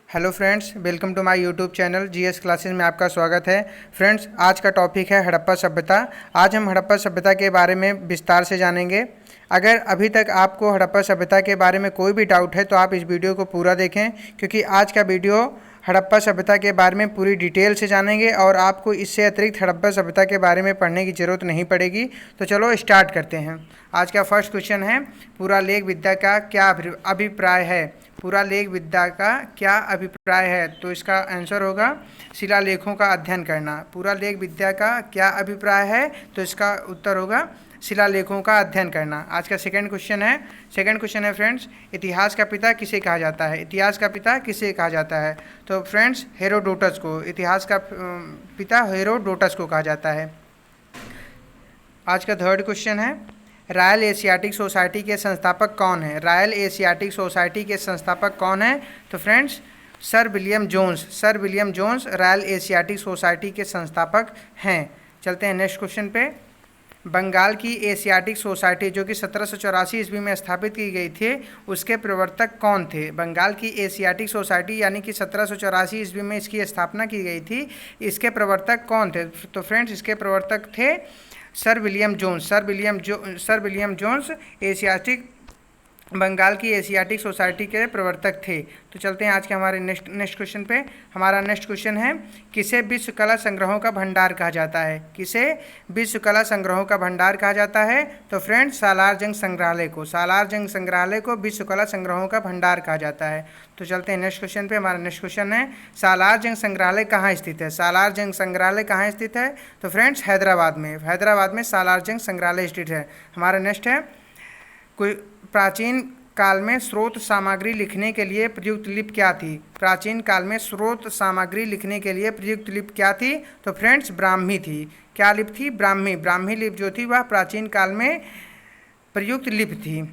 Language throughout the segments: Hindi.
Hello friends, welcome to my YouTube channel GS classes में आपका स्वागत है। फ्रेंड्स, आज का टॉपिक है हड़प्पा सभ्यता। आज हम हड़प्पा सभ्यता के बारे में विस्तार से जानेंगे। अगर अभी तक आपको हड़प्पा सभ्यता के बारे में कोई भी डाउट है तो आप इस वीडियो को पूरा देखें, क्योंकि आज का वीडियो हड़प्पा सभ्यता के बारे में पूरी डिटेल से जानेंगे और आपको इससे अतिरिक्त हड़प्पा सभ्यता के बारे में पढ़ने की ज़रूरत नहीं पड़ेगी। तो चलो स्टार्ट करते हैं। आज का फर्स्ट क्वेश्चन है, पुरालेख विद्या का क्या अभिप्राय है। पुरालेख विद्या का क्या अभिप्राय है? तो इसका आंसर होगा शिलालेखों का अध्ययन करना। पुरालेख विद्या का क्या अभिप्राय है? तो इसका उत्तर होगा शिलालेखों का अध्ययन करना। आज का सेकंड क्वेश्चन है फ्रेंड्स, इतिहास का पिता किसे कहा जाता है? इतिहास का पिता किसे कहा जाता है? तो फ्रेंड्स, हेरोडोटस को। इतिहास का पिता हेरोडोटस को कहा जाता है। आज का थर्ड क्वेश्चन है, रॉयल एशियाटिक सोसाइटी के संस्थापक कौन है? रॉयल एशियाटिक सोसाइटी के संस्थापक कौन है? तो friends, Sir William Jones Royal Asiatic Society के संस्थापक हैं। चलते हैं नेक्स्ट क्वेश्चन पे। बंगाल की एशियाटिक सोसाइटी जो कि 1784 ईस्वी में स्थापित की गई थी, उसके प्रवर्तक कौन थे? बंगाल की एशियाटिक सोसाइटी यानी कि 1784 ईस्वी में इसकी स्थापना की गई थी, इसके प्रवर्तक कौन थे? तो फ्रेंड्स, इसके प्रवर्तक थे Sir William Jones Asiatic Bengal की एशियाटिक सोसाइटी के प्रवर्तक थे। तो चलते हैं आज के हमारे नेक्स्ट क्वेश्चन पे। हमारा नेक्स्ट क्वेश्चन है, किसे विश्व कला संग्रहों का भंडार कहा जाता है? किसे विश्व कला संग्रहों का भंडार कहा जाता है? तो फ्रेंड्स, सालार जंग संग्रहालय को विश्व कला संग्रहों का भंडार कहा जाता है। तो चलते हैं नेक्स्ट क्वेश्चन पे। हमारा नेक्स्ट क्वेश्चन है, सालार जंग संग्रहालय कहाँ स्थित है? सालार जंग संग्रहालय कहाँ स्थित है? तो फ्रेंड्स, हैदराबाद में सालार जंग संग्रहालय स्थित है। हमारा नेक्स्ट है, कोई प्राचीन काल में स्रोत सामग्री लिखने के लिए प्रयुक्त लिपि क्या थी? प्राचीन काल में स्रोत सामग्री लिखने के लिए प्रयुक्त लिपि क्या थी? तो फ्रेंड्स, ब्राह्मी थी। क्या लिपि थी? ब्राह्मी लिपि जो थी वह प्राचीन काल में प्रयुक्त लिपि थी।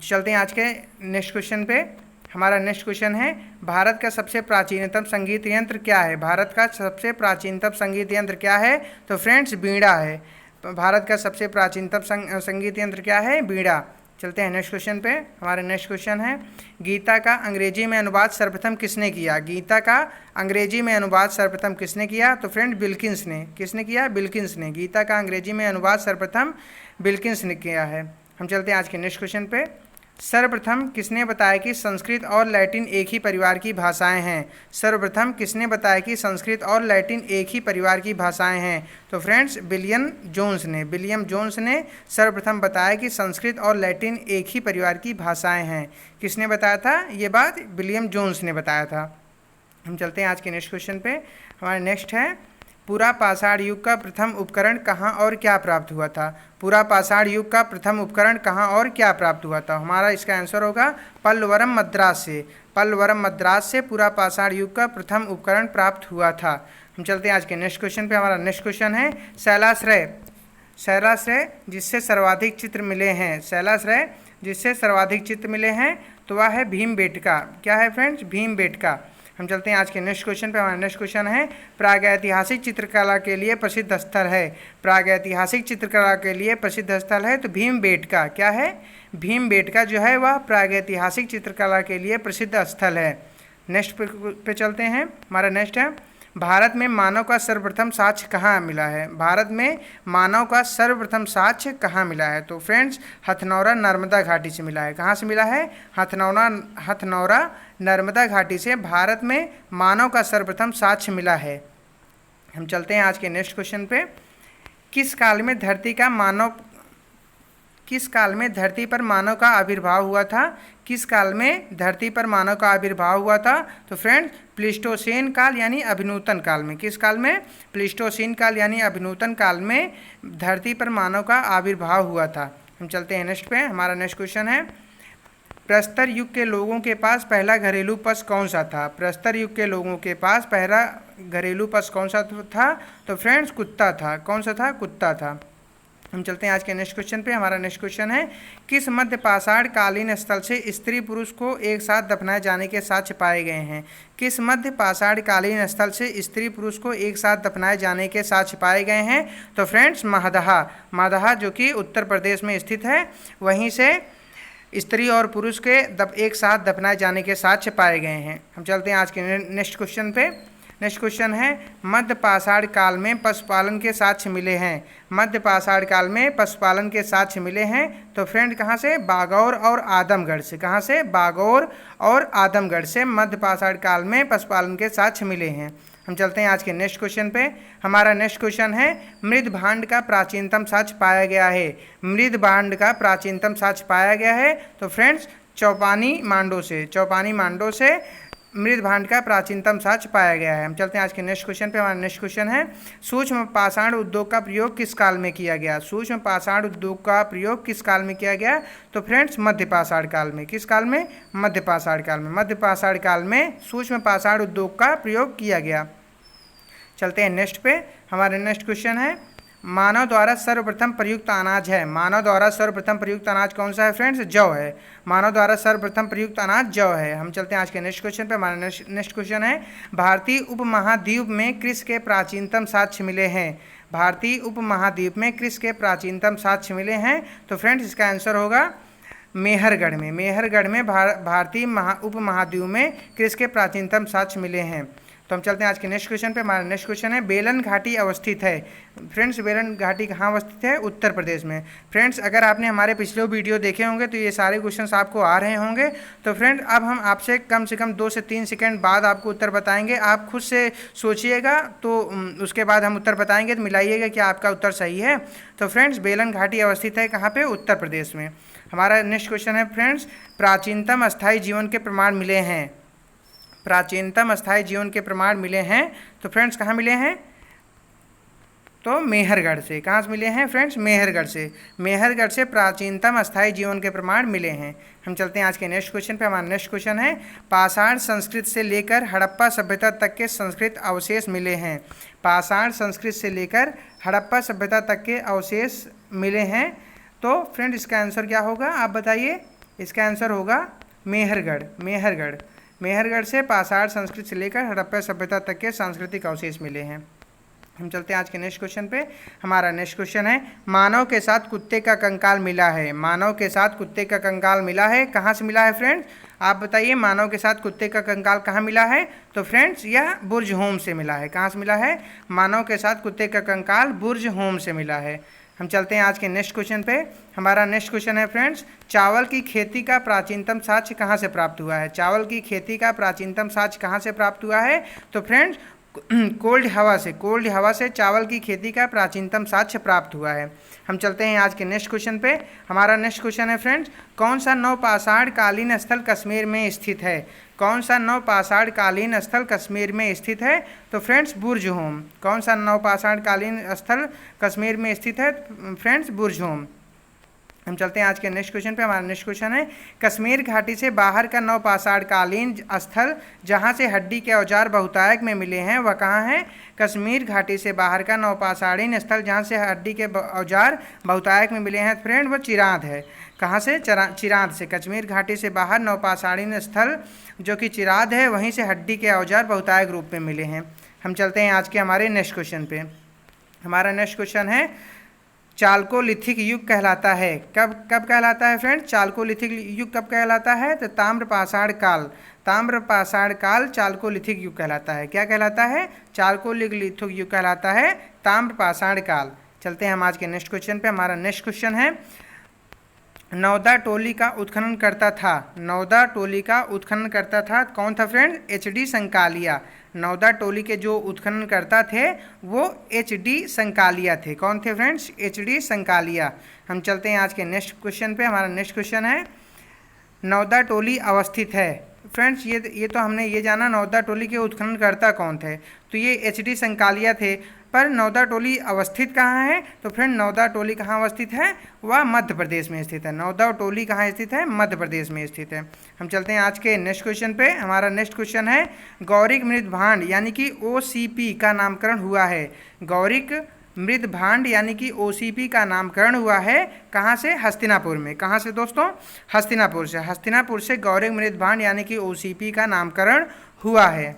चलते हैं आज के नेक्स्ट क्वेश्चन पे। हमारा नेक्स्ट क्वेश्चन है, भारत का सबसे प्राचीनतम संगीत यंत्र क्या है? भारत का सबसे प्राचीनतम संगीत यंत्र क्या है? तो फ्रेंड्स, बीड़ा है। भारत का सबसे प्राचीनतम संगीत यंत्र क्या है? बीड़ा। चलते हैं नेक्स्ट क्वेश्चन पे। हमारा नेक्स्ट क्वेश्चन है, गीता का अंग्रेजी में अनुवाद सर्वप्रथम किसने किया? गीता का अंग्रेजी में अनुवाद सर्वप्रथम किसने किया? तो फ्रेंड, बिल्किंस ने। किसने किया? बिल्किंस ने। गीता का अंग्रेजी में अनुवाद सर्वप्रथम बिल्किंस ने किया है। हम चलते हैं आज के नेक्स्ट क्वेश्चन पे। सर्वप्रथम किसने बताया कि संस्कृत और लैटिन एक ही परिवार की भाषाएं हैं? सर्वप्रथम किसने बताया कि संस्कृत और लैटिन एक ही परिवार की भाषाएं हैं? तो फ्रेंड्स, विलियम जोन्स ने सर्वप्रथम बताया कि संस्कृत और लैटिन एक ही परिवार की भाषाएं हैं। किसने बताया था ये बात? विलियम जोन्स ने बताया था। हम चलते हैं आज के नेक्स्ट क्वेश्चन पे। हमारा नेक्स्ट है, पूरा पाषाण युग का प्रथम उपकरण कहाँ और क्या प्राप्त हुआ था? पूरा पाषाण युग का प्रथम उपकरण कहाँ और क्या प्राप्त हुआ था? हमारा इसका आंसर होगा पल्लवरम मद्रास से पूरा पाषाण युग का प्रथम उपकरण प्राप्त हुआ था। हम चलते हैं आज के नेक्स्ट क्वेश्चन पे। हमारा नेक्स्ट क्वेश्चन है, शैलाश्रय जिससे सर्वाधिक चित्र मिले हैं तो वह है भीमबेटका। क्या है फ्रेंड्स? भीमबेटका। हम चलते हैं आज के नेक्स्ट क्वेश्चन पे। हमारा नेक्स्ट क्वेश्चन है, प्रागैतिहासिक चित्रकला के लिए प्रसिद्ध स्थल है। तो भीमबेटका। क्या है? भीमबेटका जो है वह प्रागैतिहासिक चित्रकला के लिए प्रसिद्ध स्थल है। नेक्स्ट पे चलते हैं। हमारा नेक्स्ट है, भारत में मानव का सर्वप्रथम साक्ष्य कहाँ मिला है? भारत में मानव का सर्वप्रथम साक्ष्य कहाँ मिला है? तो फ्रेंड्स, हथनौरा नर्मदा घाटी से मिला है। कहाँ से मिला है? हथनौरा नर्मदा घाटी से भारत में मानव का सर्वप्रथम साक्ष्य मिला है। हम चलते हैं आज के नेक्स्ट क्वेश्चन पे। किस काल में धरती पर मानव का आविर्भाव हुआ था? तो फ्रेंड्स, प्लीस्टोसीन काल यानी अभिनूतन काल में। किस काल में? प्लीस्टोसीन काल यानी अभिनूतन काल में धरती पर मानव का आविर्भाव हुआ था। हम चलते हैं नेक्स्ट पे। हमारा नेक्स्ट क्वेश्चन है, प्रस्तर युग के लोगों के पास पहला घरेलू पशु कौन सा था? प्रस्तर युग के लोगों के पास पहला घरेलू पशु कौन सा था? तो फ्रेंड्स, कुत्ता था। कौन सा था? कुत्ता था। हम चलते हैं आज के नेक्स्ट क्वेश्चन पे। हमारा नेक्स्ट क्वेश्चन है, किस मध्य पाषाण कालीन स्थल से स्त्री पुरुष को एक साथ दफनाए जाने के साक्ष्य पाए गए हैं? किस मध्य पाषाण कालीन स्थल से स्त्री पुरुष को एक साथ दफनाए जाने के साक्ष्य पाए गए हैं? तो फ्रेंड्स, माहदहा जो कि उत्तर प्रदेश में स्थित है, वहीं से स्त्री और पुरुष के एक साथ दफनाए जाने के साक्ष्य पाए गए हैं। हम चलते हैं आज के नेक्स्ट क्वेश्चन पे। नेक्स्ट क्वेश्चन है मध्य पाषाण काल में पशुपालन के साक्ष्य मिले हैं। मध्य पाषाण काल में पशुपालन के साक्ष्य मिले हैं तो फ्रेंड कहाँ से? बागौर और आदमगढ़ से। कहाँ से? बागौर और आदमगढ़ से मध्य पाषाण काल में पशुपालन के साक्ष्य मिले हैं। हम चलते हैं आज के नेक्स्ट क्वेश्चन पे। हमारा नेक्स्ट क्वेश्चन है मृद भांड का प्राचीनतम साक्ष्य पाया गया है। मृद भांड का प्राचीनतम साक्ष्य पाया गया है तो फ्रेंड्स चौपानी मांडो से। चौपानी मांडो से मृद भांड का प्राचीनतम साक्ष्य पाया गया है। हम चलते हैं आज के नेक्स्ट क्वेश्चन पे। हमारा नेक्स्ट क्वेश्चन है सूक्ष्म पाषाण उद्योग का प्रयोग किस काल में किया गया? सूक्ष्म पाषाण उद्योग का प्रयोग किस काल में किया गया? तो फ्रेंड्स मध्य पाषाण काल में। किस काल में? मध्य पाषाण काल में। मध्य पाषाण काल में सूक्ष्म पाषाण उद्योग का प्रयोग किया गया। चलते हैं नेक्स्ट पे। हमारे नेक्स्ट क्वेश्चन है मानव द्वारा सर्वप्रथम प्रयुक्त अनाज है। मानव द्वारा सर्वप्रथम प्रयुक्त अनाज कौन सा है फ्रेंड्स? जौ है। मानव द्वारा सर्वप्रथम प्रयुक्त अनाज जौ है। हम चलते हैं आज के नेक्स्ट क्वेश्चन पे। हमारा नेक्स्ट क्वेश्चन है भारतीय उपमहाद्वीप में कृषि के प्राचीनतम साक्ष्य मिले हैं। भारतीय उपमहाद्वीप में कृषि के प्राचीनतम साक्ष्य मिले हैं तो फ्रेंड्स इसका आंसर होगा मेहरगढ़ में। मेहरगढ़ में भारतीय उपमहाद्वीप में कृषि के प्राचीनतम साक्ष्य मिले हैं। तो हम चलते हैं आज के नेक्स्ट क्वेश्चन पे। हमारा नेक्स्ट क्वेश्चन है बेलन घाटी अवस्थित है। फ्रेंड्स बेलन घाटी कहाँ अवस्थित है? उत्तर प्रदेश में। फ्रेंड्स अगर आपने हमारे पिछले वीडियो देखे होंगे तो ये सारे क्वेश्चंस आपको आ रहे होंगे। तो फ्रेंड अब हम आपसे कम से कम 2 से 3 सेकंड बाद आपको उत्तर बताएंगे। आप खुद से सोचिएगा तो उसके बाद हम उत्तर बताएंगे तो मिलाइएगा कि आपका उत्तर सही है। तो फ्रेंड्स बेलन घाटी अवस्थित है कहाँ पे? उत्तर प्रदेश में। हमारा नेक्स्ट क्वेश्चन है फ्रेंड्स प्राचीनतम अस्थायी जीवन के प्रमाण मिले हैं। प्राचीनतम अस्थायी जीवन के प्रमाण मिले हैं तो फ्रेंड्स कहाँ मिले हैं? तो मेहरगढ़ से। कहाँ से मिले हैं फ्रेंड्स? मेहरगढ़ से। मेहरगढ़ से प्राचीनतम अस्थायी जीवन के प्रमाण मिले हैं। हम चलते हैं आज के नेक्स्ट क्वेश्चन पे। हमारा नेक्स्ट क्वेश्चन है पाषाण संस्कृत से लेकर हड़प्पा सभ्यता तक के संस्कृत अवशेष मिले हैं। पाषाण संस्कृत से लेकर हड़प्पा सभ्यता तक के अवशेष मिले हैं तो फ्रेंड इसका आंसर क्या होगा? आप बताइए। इसका आंसर होगा मेहरगढ़। मेहरगढ़। मेहरगढ़ से पाषाण संस्कृत से लेकर हड़प्पा सभ्यता तक के सांस्कृतिक अवशेष मिले हैं। हम चलते हैं आज के नेक्स्ट क्वेश्चन पे। हमारा नेक्स्ट क्वेश्चन है मानव के साथ कुत्ते का कंकाल मिला है। मानव के साथ कुत्ते का कंकाल मिला है। कहाँ से मिला है फ्रेंड्स? आप बताइए। मानव के साथ कुत्ते का कंकाल कहाँ मिला है? तो फ्रेंड्स यह बुर्ज होम से मिला है। कहाँ से मिला है? मानव के साथ कुत्ते का कंकाल बुर्ज होम से मिला है। हम चलते हैं आज के नेक्स्ट क्वेश्चन पे। हमारा नेक्स्ट क्वेश्चन है फ्रेंड्स चावल की खेती का प्राचीनतम साक्ष्य कहाँ से प्राप्त हुआ है? चावल की खेती का प्राचीनतम साक्ष्य कहाँ से प्राप्त हुआ है? तो फ्रेंड्स कोल्ड हवा से। कोल्ड हवा से चावल की खेती का प्राचीनतम साक्ष्य प्राप्त हुआ है। हम चलते हैं आज के नेक्स्ट क्वेश्चन पे। हमारा नेक्स्ट क्वेश्चन है फ्रेंड्स कौन सा नवपाषाण कालीन स्थल कश्मीर में स्थित है? कौन सा नवपाषाण कालीन स्थल कश्मीर में स्थित है? तो फ्रेंड्स बुर्ज होम। कौन सा नवपाषाण कालीन स्थल कश्मीर में स्थित है? फ्रेंड्स बुर्ज होम। हम चलते हैं आज के नेक्स्ट क्वेश्चन पे। हमारा नेक्स्ट क्वेश्चन है कश्मीर घाटी से बाहर का नवपाषाण कालीन स्थल जहां से हड्डी के औजार बहुतायत में मिले हैं वह कहाँ है? कश्मीर घाटी से बाहर का नवपाषाणीन स्थल जहां से हड्डी के औजार बहुतायत में मिले हैं फ्रेंड वो चिरांद है। कहाँ से? चिरांद से। कश्मीर घाटी से बाहर नवपाषाणीन स्थल जो कि चिरांद है वहीं से हड्डी के औजार बहुतायत रूप में मिले हैं। हम चलते हैं आज के हमारे नेक्स्ट क्वेश्चन पे। हमारा नेक्स्ट क्वेश्चन है चालकोलिथिक युग कहलाता है। कब कहलाता है फ्रेंड्स? चालकोलिथिक युग कब कहलाता है? तो ताम्रपाषाण काल। ताम्रपाषाण काल चालकोलिथिक युग कहलाता है। क्या कहलाता है? चालकोलिथिक युग कहलाता है ताम्रपाषाण काल। चलते हैं हम आज के नेक्स्ट क्वेश्चन पे। हमारा नेक्स्ट क्वेश्चन है नौदा टोली का उत्खनन करता था। नौदा टोली का उत्खनन करता था कौन था फ्रेंड? एच.डी. संकालिया। नौदा टोली के जो उत्खनन करता थे वो एच.डी. संकालिया थे। कौन थे फ्रेंड्स? एच.डी. संकालिया। हम चलते हैं आज के नेक्स्ट क्वेश्चन पे। हमारा नेक्स्ट क्वेश्चन है नौदा टोली अवस्थित है। फ्रेंड्स ये तो हमने ये जाना नौदा टोली के उत्खननकर्ता कौन थे? तो ये एच.डी. संकालिया थे। पर नौदा टोली अवस्थित कहाँ है? तो फ्रेंड नौदा टोली कहाँ अवस्थित है? वह मध्य प्रदेश में स्थित है। नौदा टोली कहाँ स्थित है? मध्य प्रदेश में स्थित है। हम चलते हैं आज के नेक्स्ट क्वेश्चन पे। हमारा नेक्स्ट क्वेश्चन है गौरिक मृद भांड यानी कि OCP का नामकरण हुआ है। गौरिक मृद भांड यानी कि OCP का नामकरण हुआ है कहाँ से? हस्तिनापुर में। कहाँ से दोस्तों? हस्तिनापुर से। हस्तिनापुर से गौरिक मृद भांड यानी कि OCP का नामकरण हुआ है।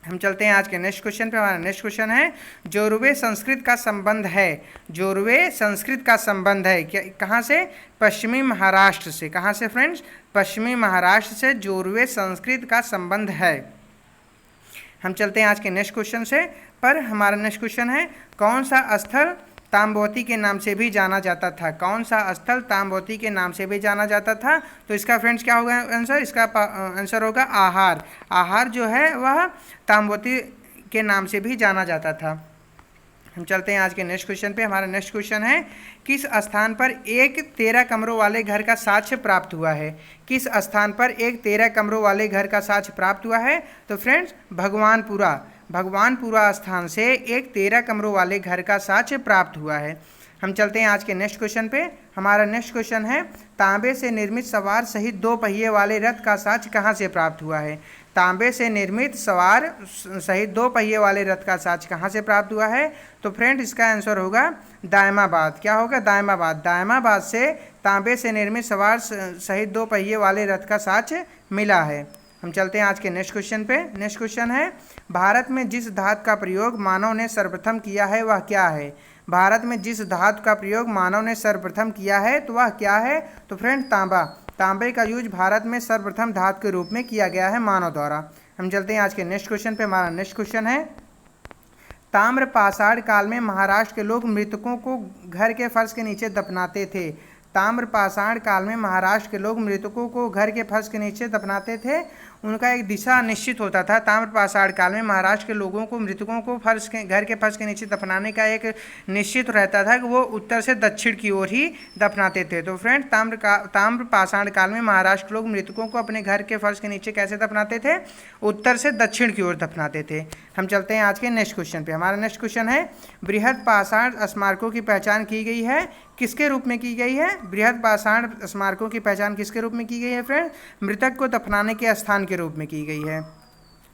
हम चलते हैं आज के नेक्स्ट क्वेश्चन पे। हमारा नेक्स्ट क्वेश्चन है जोरवे संस्कृत का संबंध है। जोरवे संस्कृत का संबंध है क्या, कहाँ से? पश्चिमी महाराष्ट्र से। कहाँ से फ्रेंड्स? पश्चिमी महाराष्ट्र से जोरवे संस्कृत का संबंध है। हम चलते हैं आज के नेक्स्ट क्वेश्चन से। पर हमारा नेक्स्ट क्वेश्चन है कौन सा स्थल ताम्बवती के नाम से भी जाना जाता था? कौन सा स्थल ताम्बवती के नाम से भी जाना जाता था? तो इसका फ्रेंड्स क्या होगा आंसर? इसका आंसर होगा आहार। आहार जो है वह ताम्बवती के नाम से भी जाना जाता था। हम चलते हैं आज के नेक्स्ट क्वेश्चन पे। हमारा नेक्स्ट क्वेश्चन है किस स्थान पर एक 13 कमरों वाले घर का साक्ष्य प्राप्त हुआ है? किस स्थान पर एक 13 कमरों वाले घर का साक्ष्य प्राप्त हुआ है? तो फ्रेंड्स भगवानपुरा। भगवानपुरा स्थान से एक 13 कमरों वाले घर का साक्ष्य प्राप्त हुआ है। हम चलते हैं आज के नेक्स्ट क्वेश्चन पे। हमारा नेक्स्ट क्वेश्चन है तांबे से निर्मित सवार सहित 2 पहिए वाले रथ का साक्ष्य कहाँ से प्राप्त हुआ है? तांबे से निर्मित सवार सहित 2 पहिए वाले रथ का साक्ष्य कहाँ से प्राप्त हुआ है? तो फ्रेंड इसका आंसर होगा दायमाबाद। क्या होगा? दायमाबाद। दायमाबाद से तांबे से निर्मित सवार सहित 2 पहिए वाले रथ का साक्ष्य मिला है। हम चलते हैं आज के नेक्स्ट क्वेश्चन पे। नेक्स्ट क्वेश्चन है भारत में जिस धातु का प्रयोग मानव ने सर्वप्रथम किया है वह क्या है? भारत में जिस धातु का प्रयोग मानव ने सर्वप्रथम किया है तो वह क्या है? तो फ्रेंड तांबा। तांबे का यूज भारत में सर्वप्रथम धातु के रूप में किया गया है मानव द्वारा। हम चलते हैं आज के नेक्स्ट क्वेश्चन पे। हमारा नेक्स्ट क्वेश्चन है ताम्र पाषाण काल में महाराष्ट्र के लोग मृतकों को घर के फर्श के नीचे दफनाते थे। ताम्र पाषाण काल में महाराष्ट्र के लोग मृतकों को घर के फर्श के नीचे दफनाते थे। उनका एक दिशा निश्चित होता था। ताम्र पाषाण काल में महाराष्ट्र के लोगों को मृतकों को घर के फर्श के नीचे दफनाने का एक निश्चित रहता था कि वो उत्तर से दक्षिण की ओर ही दफनाते थे। तो फ्रेंड ताम्र पाषाण काल में महाराष्ट्र के लोग मृतकों को अपने घर के फर्श के नीचे कैसे दफनाते थे? उत्तर से दक्षिण की ओर दफनाते थे। हम चलते हैं आज के नेक्स्ट क्वेश्चन पे। हमारा नेक्स्ट क्वेश्चन है बृहद पाषाण स्मारकों की पहचान की गई है किसके रूप में की गई है? बृहद पाषाण स्मारकों की पहचान किसके रूप में की गई है फ्रेंड? मृतक को दफनाने के स्थान के रूप में की गई है।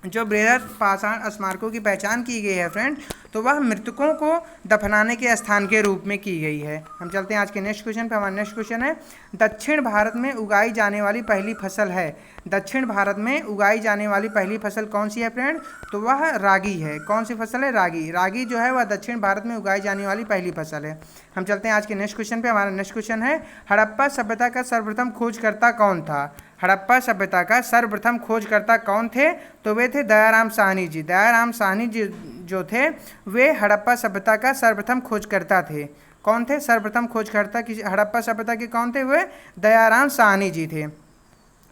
जो बृहद पाषाण स्मारकों की पहचान की गई है फ्रेंड तो वह मृतकों को दफनाने के स्थान के रूप में की गई है। हम चलते हैं आज के नेक्स्ट क्वेश्चन पे। हमारा नेक्स्ट क्वेश्चन है दक्षिण भारत में उगाई जाने वाली पहली फसल है। दक्षिण भारत में उगाई जाने वाली पहली फसल कौन सी है फ्रेंड? तो वह रागी है। कौन सी फसल है? रागी। रागी जो है वह दक्षिण भारत में उगाई जाने वाली पहली फसल है। हम चलते हैं आज के नेक्स्ट क्वेश्चन पे। हमारा नेक्स्ट क्वेश्चन है हड़प्पा सभ्यता का सर्वप्रथम खोजकर्ता कौन था? हड़प्पा सभ्यता का सर्वप्रथम खोजकर्ता कौन थे? तो वे थे दयाराम साहनी जी। दयाराम साहनी जी जो थे वे हड़प्पा सभ्यता का सर्वप्रथम खोजकर्ता थे। कौन थे सर्वप्रथम खोजकर्ता की हड़प्पा सभ्यता के? कौन थे? वे दयाराम साहनी जी थे।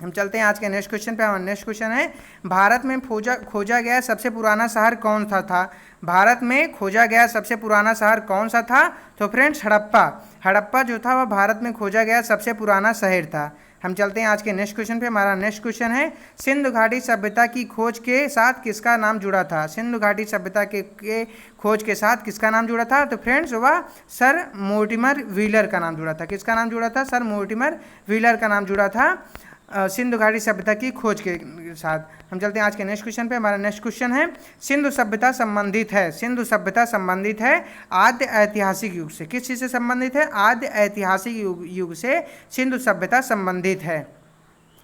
हम चलते हैं आज के नेक्स्ट क्वेश्चन पे। हमारा नेक्स्ट क्वेश्चन है भारत में खोजा गया सबसे पुराना शहर कौन सा था? भारत में खोजा गया सबसे पुराना शहर कौन सा था? तो फ्रेंड्स हड़प्पा। हड़प्पा जो था वह भारत में खोजा गया सबसे पुराना शहर था। हम चलते हैं आज के नेक्स्ट क्वेश्चन पे। हमारा नेक्स्ट क्वेश्चन है सिंधु घाटी सभ्यता की खोज के साथ किसका नाम जुड़ा था? सिंधु घाटी सभ्यता के खोज के साथ किसका नाम जुड़ा था? तो फ्रेंड्स वह सर मोर्टिमर व्हीलर का नाम जुड़ा था। किसका नाम जुड़ा था? सर मोर्टिमर व्हीलर का नाम जुड़ा था सिंधु घाटी सभ्यता की खोज के साथ। हम चलते हैं आज के नेक्स्ट क्वेश्चन पे। हमारा नेक्स्ट क्वेश्चन है सिंधु सभ्यता संबंधित है। सिंधु सभ्यता संबंधित है आद्य ऐतिहासिक युग से। किस चीज़ से संबंधित है? आद्य ऐतिहासिक युग से सिंधु सभ्यता संबंधित है।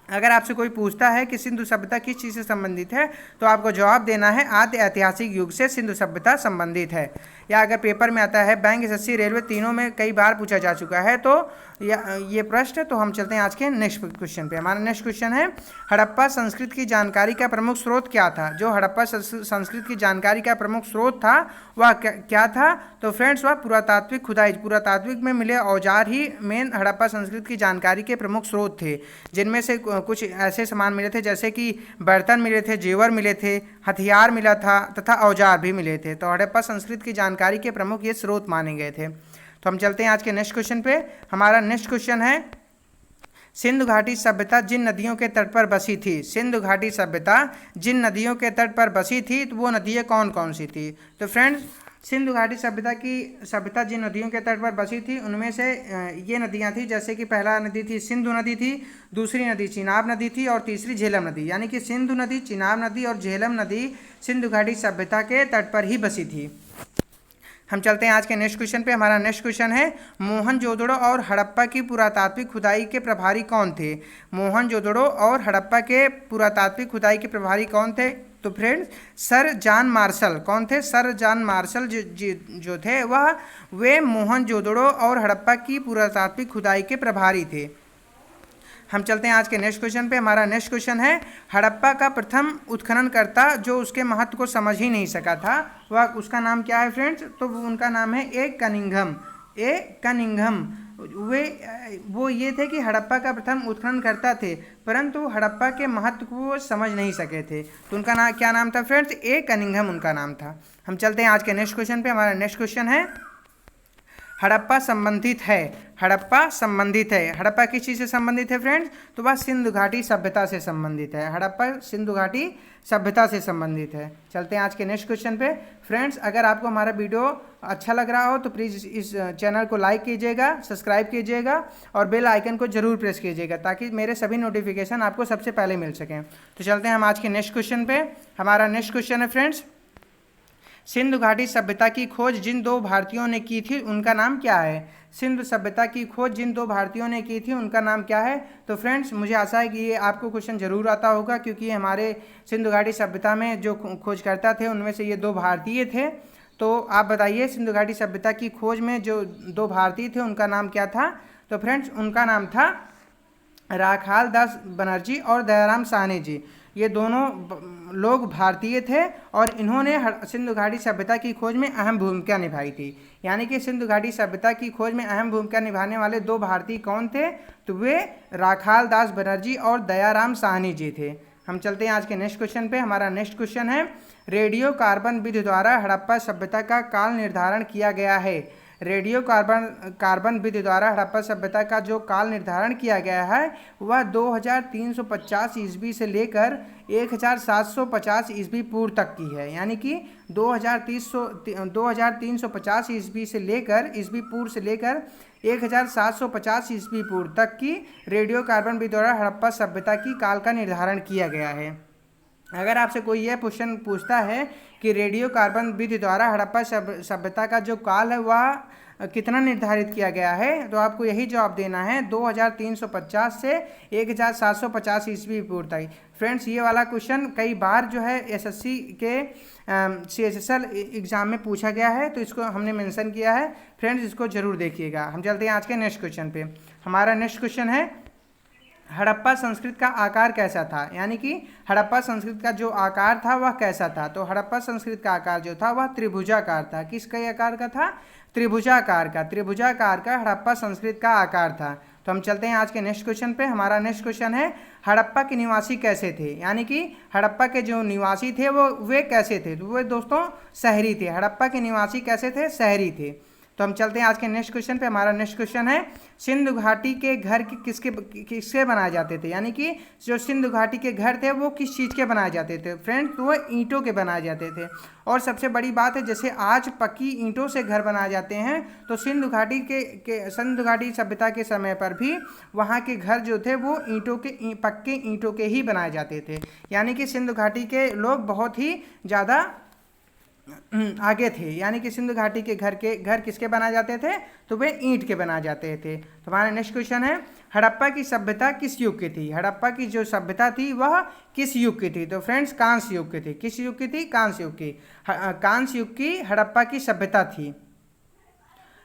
अगर आपसे कोई पूछता है कि सिंधु सभ्यता किस चीज़ से संबंधित है तो आपको जवाब देना है आद्य ऐतिहासिक युग से सिंधु सभ्यता संबंधित है। या अगर पेपर में आता है बैंक, एसएससी, रेलवे, तीनों में कई बार पूछा जा चुका है तो ये प्रश्न। तो हम चलते हैं आज के नेक्स्ट क्वेश्चन पे। हमारा नेक्स्ट क्वेश्चन है हड़प्पा संस्कृत की जानकारी का प्रमुख स्रोत क्या था? जो हड़प्पा संस्कृत की जानकारी का प्रमुख स्रोत था वह क्या था? तो फ्रेंड्स वह पुरातात्विक खुदाई। पुरातात्विक में मिले औजार ही मेन हड़प्पा संस्कृत की जानकारी के प्रमुख स्रोत थे, जिनमें से कुछ ऐसे सामान मिले थे जैसे कि बर्तन मिले थे, जेवर मिले थे, हथियार मिला था तथा औजार भी मिले थे। तो हड़प्पा संस्कृत की जानकारी के प्रमुख ये स्रोत माने गए थे। तो हम चलते हैं आज के नेक्स्ट क्वेश्चन पे। हमारा नेक्स्ट क्वेश्चन है सिंधु घाटी सभ्यता जिन नदियों के तट पर बसी थी। सिंधु घाटी सभ्यता जिन नदियों के तट पर बसी थी तो वो नदियाँ कौन कौन सी थी? तो फ्रेंड्स सिंधु घाटी सभ्यता जिन नदियों के तट पर बसी थी उनमें से ये नदियाँ थी जैसे कि पहला नदी थी सिंधु नदी थी, दूसरी नदी चिनाब नदी थी और तीसरी झेलम नदी। यानी कि सिंधु नदी, चिनाब नदी और झेलम नदी सिंधु घाटी सभ्यता के तट पर ही बसी थी। हम चलते हैं आज के नेक्स्ट क्वेश्चन पे। हमारा नेक्स्ट क्वेश्चन है मोहनजोदड़ो और हड़प्पा की पुरातात्विक खुदाई के प्रभारी कौन थे। मोहनजोदड़ो और हड़प्पा के पुरातात्विक खुदाई के प्रभारी कौन थे। तो फ्रेंड्स सर जॉन मार्शल। कौन थे? सर जॉन मार्शल जो थे वे मोहनजोदड़ो और हड़प्पा की पुरातात्विक खुदाई के प्रभारी थे। हम चलते हैं आज के नेक्स्ट क्वेश्चन पे। हमारा नेक्स्ट क्वेश्चन है हड़प्पा का प्रथम उत्खननकर्ता जो उसके महत्व को समझ ही नहीं सका था, वह उसका नाम क्या है फ्रेंड्स? तो उनका नाम है ए कनिंघम। ए कनिंघम वो ये थे कि हड़प्पा का प्रथम उत्खननकर्ता थे, परंतु हड़प्पा के महत्व को वो समझ नहीं सके थे। तो उनका क्या नाम था फ्रेंड्स? ए कनिंघम उनका नाम था। हम चलते हैं आज के नेक्स्ट क्वेश्चन पे। हमारा नेक्स्ट क्वेश्चन है हड़प्पा संबंधित है। हड़प्पा संबंधित है। हड़प्पा किस चीज़ से संबंधित है फ्रेंड्स? तो वह सिंधु घाटी सभ्यता से संबंधित है। हड़प्पा सिंधु घाटी सभ्यता से संबंधित है। चलते हैं आज के नेक्स्ट क्वेश्चन पे। फ्रेंड्स अगर आपको हमारा वीडियो अच्छा लग रहा हो तो प्लीज़ इस चैनल को लाइक कीजिएगा, सब्सक्राइब कीजिएगा और बेल आइकन को जरूर प्रेस कीजिएगा ताकि मेरे सभी नोटिफिकेशन आपको सबसे पहले मिल सकें। तो चलते हैं हम आज के नेक्स्ट क्वेश्चन पे। हमारा नेक्स्ट क्वेश्चन है फ्रेंड्स सिंधु घाटी सभ्यता की खोज जिन दो भारतीयों ने की थी उनका नाम क्या है। सिंधु सभ्यता की खोज जिन दो भारतीयों ने की थी उनका नाम क्या है। तो फ्रेंड्स मुझे आशा है कि ये आपको क्वेश्चन जरूर आता होगा क्योंकि हमारे सिंधु घाटी सभ्यता में जो खोजकर्ता थे उनमें से ये दो भारतीय थे। तो आप बताइए सिंधु घाटी सभ्यता की खोज में जो दो भारतीय थे उनका नाम क्या था। तो फ्रेंड्स उनका नाम था राखाल दास बनर्जी और दयाराम साहनी जी। ये दोनों लोग भारतीय थे और इन्होंने सिंधु घाटी सभ्यता की खोज में अहम भूमिका निभाई थी। यानी कि सिंधु घाटी सभ्यता की खोज में अहम भूमिका निभाने वाले दो भारतीय कौन थे? तो वे राखाल दास बनर्जी और दयाराम साहनी जी थे। हम चलते हैं आज के नेक्स्ट क्वेश्चन पे। हमारा नेक्स्ट क्वेश्चन है रेडियो कार्बन विधि द्वारा हड़प्पा सभ्यता का काल निर्धारण किया गया है। रेडियो कार्बन विधि द्वारा हड़प्पा सभ्यता का जो काल निर्धारण किया गया है वह 2350 ईस्वी से लेकर 1750 ईस्वी पूर्व तक की है। यानी कि 2350 ईस्वी से लेकर ईस्वी पूर्व से लेकर 1750 ईस्वी पूर्व तक की रेडियो कार्बन विधि द्वारा हड़प्पा सभ्यता की काल का निर्धारण किया गया है। अगर आपसे कोई यह क्वेश्चन पूछता है कि रेडियो कार्बन विधि द्वारा हड़प्पा सभ्यता का जो काल है वह कितना निर्धारित किया गया है, तो आपको यही जवाब देना है 2350 से 1750 ईस्वी पूर्व तक। फ्रेंड्स ये वाला क्वेश्चन कई बार जो है एसएससी के CHSL एग्ज़ाम में पूछा गया है, तो इसको हमने मेंशन किया है। फ्रेंड्स इसको जरूर देखिएगा। हम चलते हैं आज के नेक्स्ट क्वेश्चन पे। हमारा नेक्स्ट क्वेश्चन है हड़प्पा संस्कृति का आकार कैसा था। यानी कि हड़प्पा संस्कृति का जो आकार था वह कैसा था। तो हड़प्पा संस्कृति का आकार जो था वह त्रिभुजाकार था। किसके आकार का था? त्रिभुजाकार का। त्रिभुजाकार का हड़प्पा संस्कृति का आकार था। तो हम चलते हैं आज के नेक्स्ट क्वेश्चन पे। हमारा नेक्स्ट क्वेश्चन है हड़प्पा के निवासी कैसे थे। यानी कि हड़प्पा के जो निवासी थे वे कैसे थे। तो वे दोस्तों शहरी थे। हड़प्पा के निवासी कैसे थे? शहरी थे। तो हम चलते हैं आज के नेक्स्ट क्वेश्चन पे। हमारा नेक्स्ट क्वेश्चन है सिंधु घाटी के घर किसके बनाए जाते थे। यानी कि जो सिंधु घाटी के घर थे वो किस चीज़ के बनाए जाते थे। फ्रेंड्स वो ईंटों के बनाए जाते थे। और सबसे बड़ी बात है जैसे आज पक्की ईंटों से घर बनाए जाते हैं तो सिंधु घाटी सभ्यता के समय पर भी वहाँ के घर जो थे वो पक्के ईंटों के ही बनाए जाते थे। यानी कि सिंधु घाटी के लोग बहुत ही ज़्यादा आगे थे। यानी कि सिंधु घाटी के घर किसके बनाए जाते थे? तो वे ईंट के बनाए जाते थे। तो हमारा नेक्स्ट क्वेश्चन है हड़प्पा की सभ्यता किस युग की थी। हड़प्पा की जो सभ्यता थी वह किस युग की थी। तो फ्रेंड्स कांस्य युग की थी। किस युग की थी? कांस्य युग की। कांस्य युग की हड़प्पा की सभ्यता थी।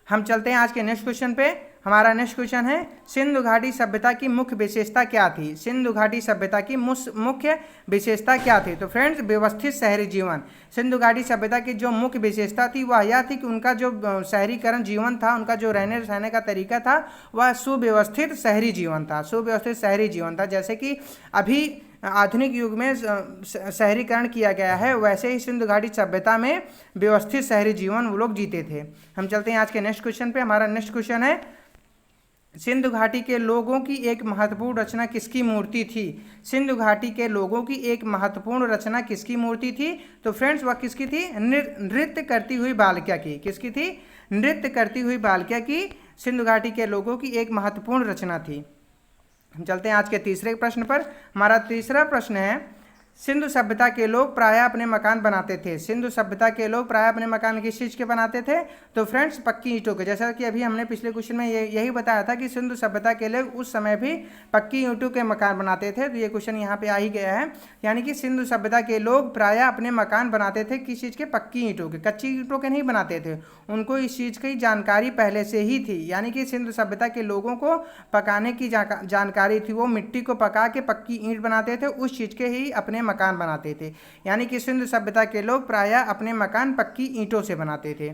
हम चलते हैं आज के नेक्स्ट क्वेश्चन पे। हमारा नेक्स्ट क्वेश्चन है सिंधु घाटी सभ्यता की मुख्य विशेषता क्या थी। सिंधु घाटी सभ्यता की मुख्य विशेषता क्या थी। तो फ्रेंड्स व्यवस्थित शहरी जीवन। सिंधु घाटी सभ्यता की जो मुख्य विशेषता थी वह यह थी कि उनका जो शहरीकरण जीवन था, उनका जो रहने सहने का तरीका था वह सुव्यवस्थित शहरी जीवन था। सुव्यवस्थित शहरी जीवन था। जैसे कि अभी आधुनिक युग में शहरीकरण किया गया है वैसे ही सिंधु घाटी सभ्यता में व्यवस्थित शहरी जीवन वो लोग जीते थे। हम चलते हैं आज के नेक्स्ट क्वेश्चन पे। हमारा नेक्स्ट क्वेश्चन है सिंधु घाटी के लोगों की एक महत्वपूर्ण रचना किसकी मूर्ति थी। सिंधु घाटी के लोगों की एक महत्वपूर्ण रचना किसकी मूर्ति थी। तो फ्रेंड्स वह किसकी थी? नृत्य करती हुई बालिका की। किसकी थी? नृत्य करती हुई बालिका की सिंधु घाटी के लोगों की एक महत्वपूर्ण रचना थी। हम चलते हैं आज के तीसरे प्रश्न पर। हमारा तीसरा प्रश्न है सिंधु सभ्यता के लोग प्रायः अपने मकान बनाते थे। सिंधु सभ्यता के लोग प्रायः अपने मकान किस चीज़ के बनाते थे? तो फ्रेंड्स पक्की ईंटों के। जैसा कि अभी हमने पिछले क्वेश्चन में यही बताया था कि सिंधु सभ्यता के लोग उस समय भी पक्की ईंटों के मकान बनाते थे। तो ये क्वेश्चन यहाँ पे आ ही गया है, यानी कि सिंधु सभ्यता के लोग प्रायः अपने मकान बनाते थे किस चीज़ के? पक्की ईंटों के। कच्ची ईंटों के नहीं बनाते थे, उनको इस चीज़ की जानकारी पहले से ही थी। यानी कि सिंधु सभ्यता के लोगों को पकाने की जानकारी थी, वो मिट्टी को पका के पक्की ईंट बनाते थे, उस चीज़ के ही अपने मकान बनाते थे। यानी कि सिंधु सभ्यता के लोग प्रायः अपने मकान पक्की ईंटों से बनाते थे।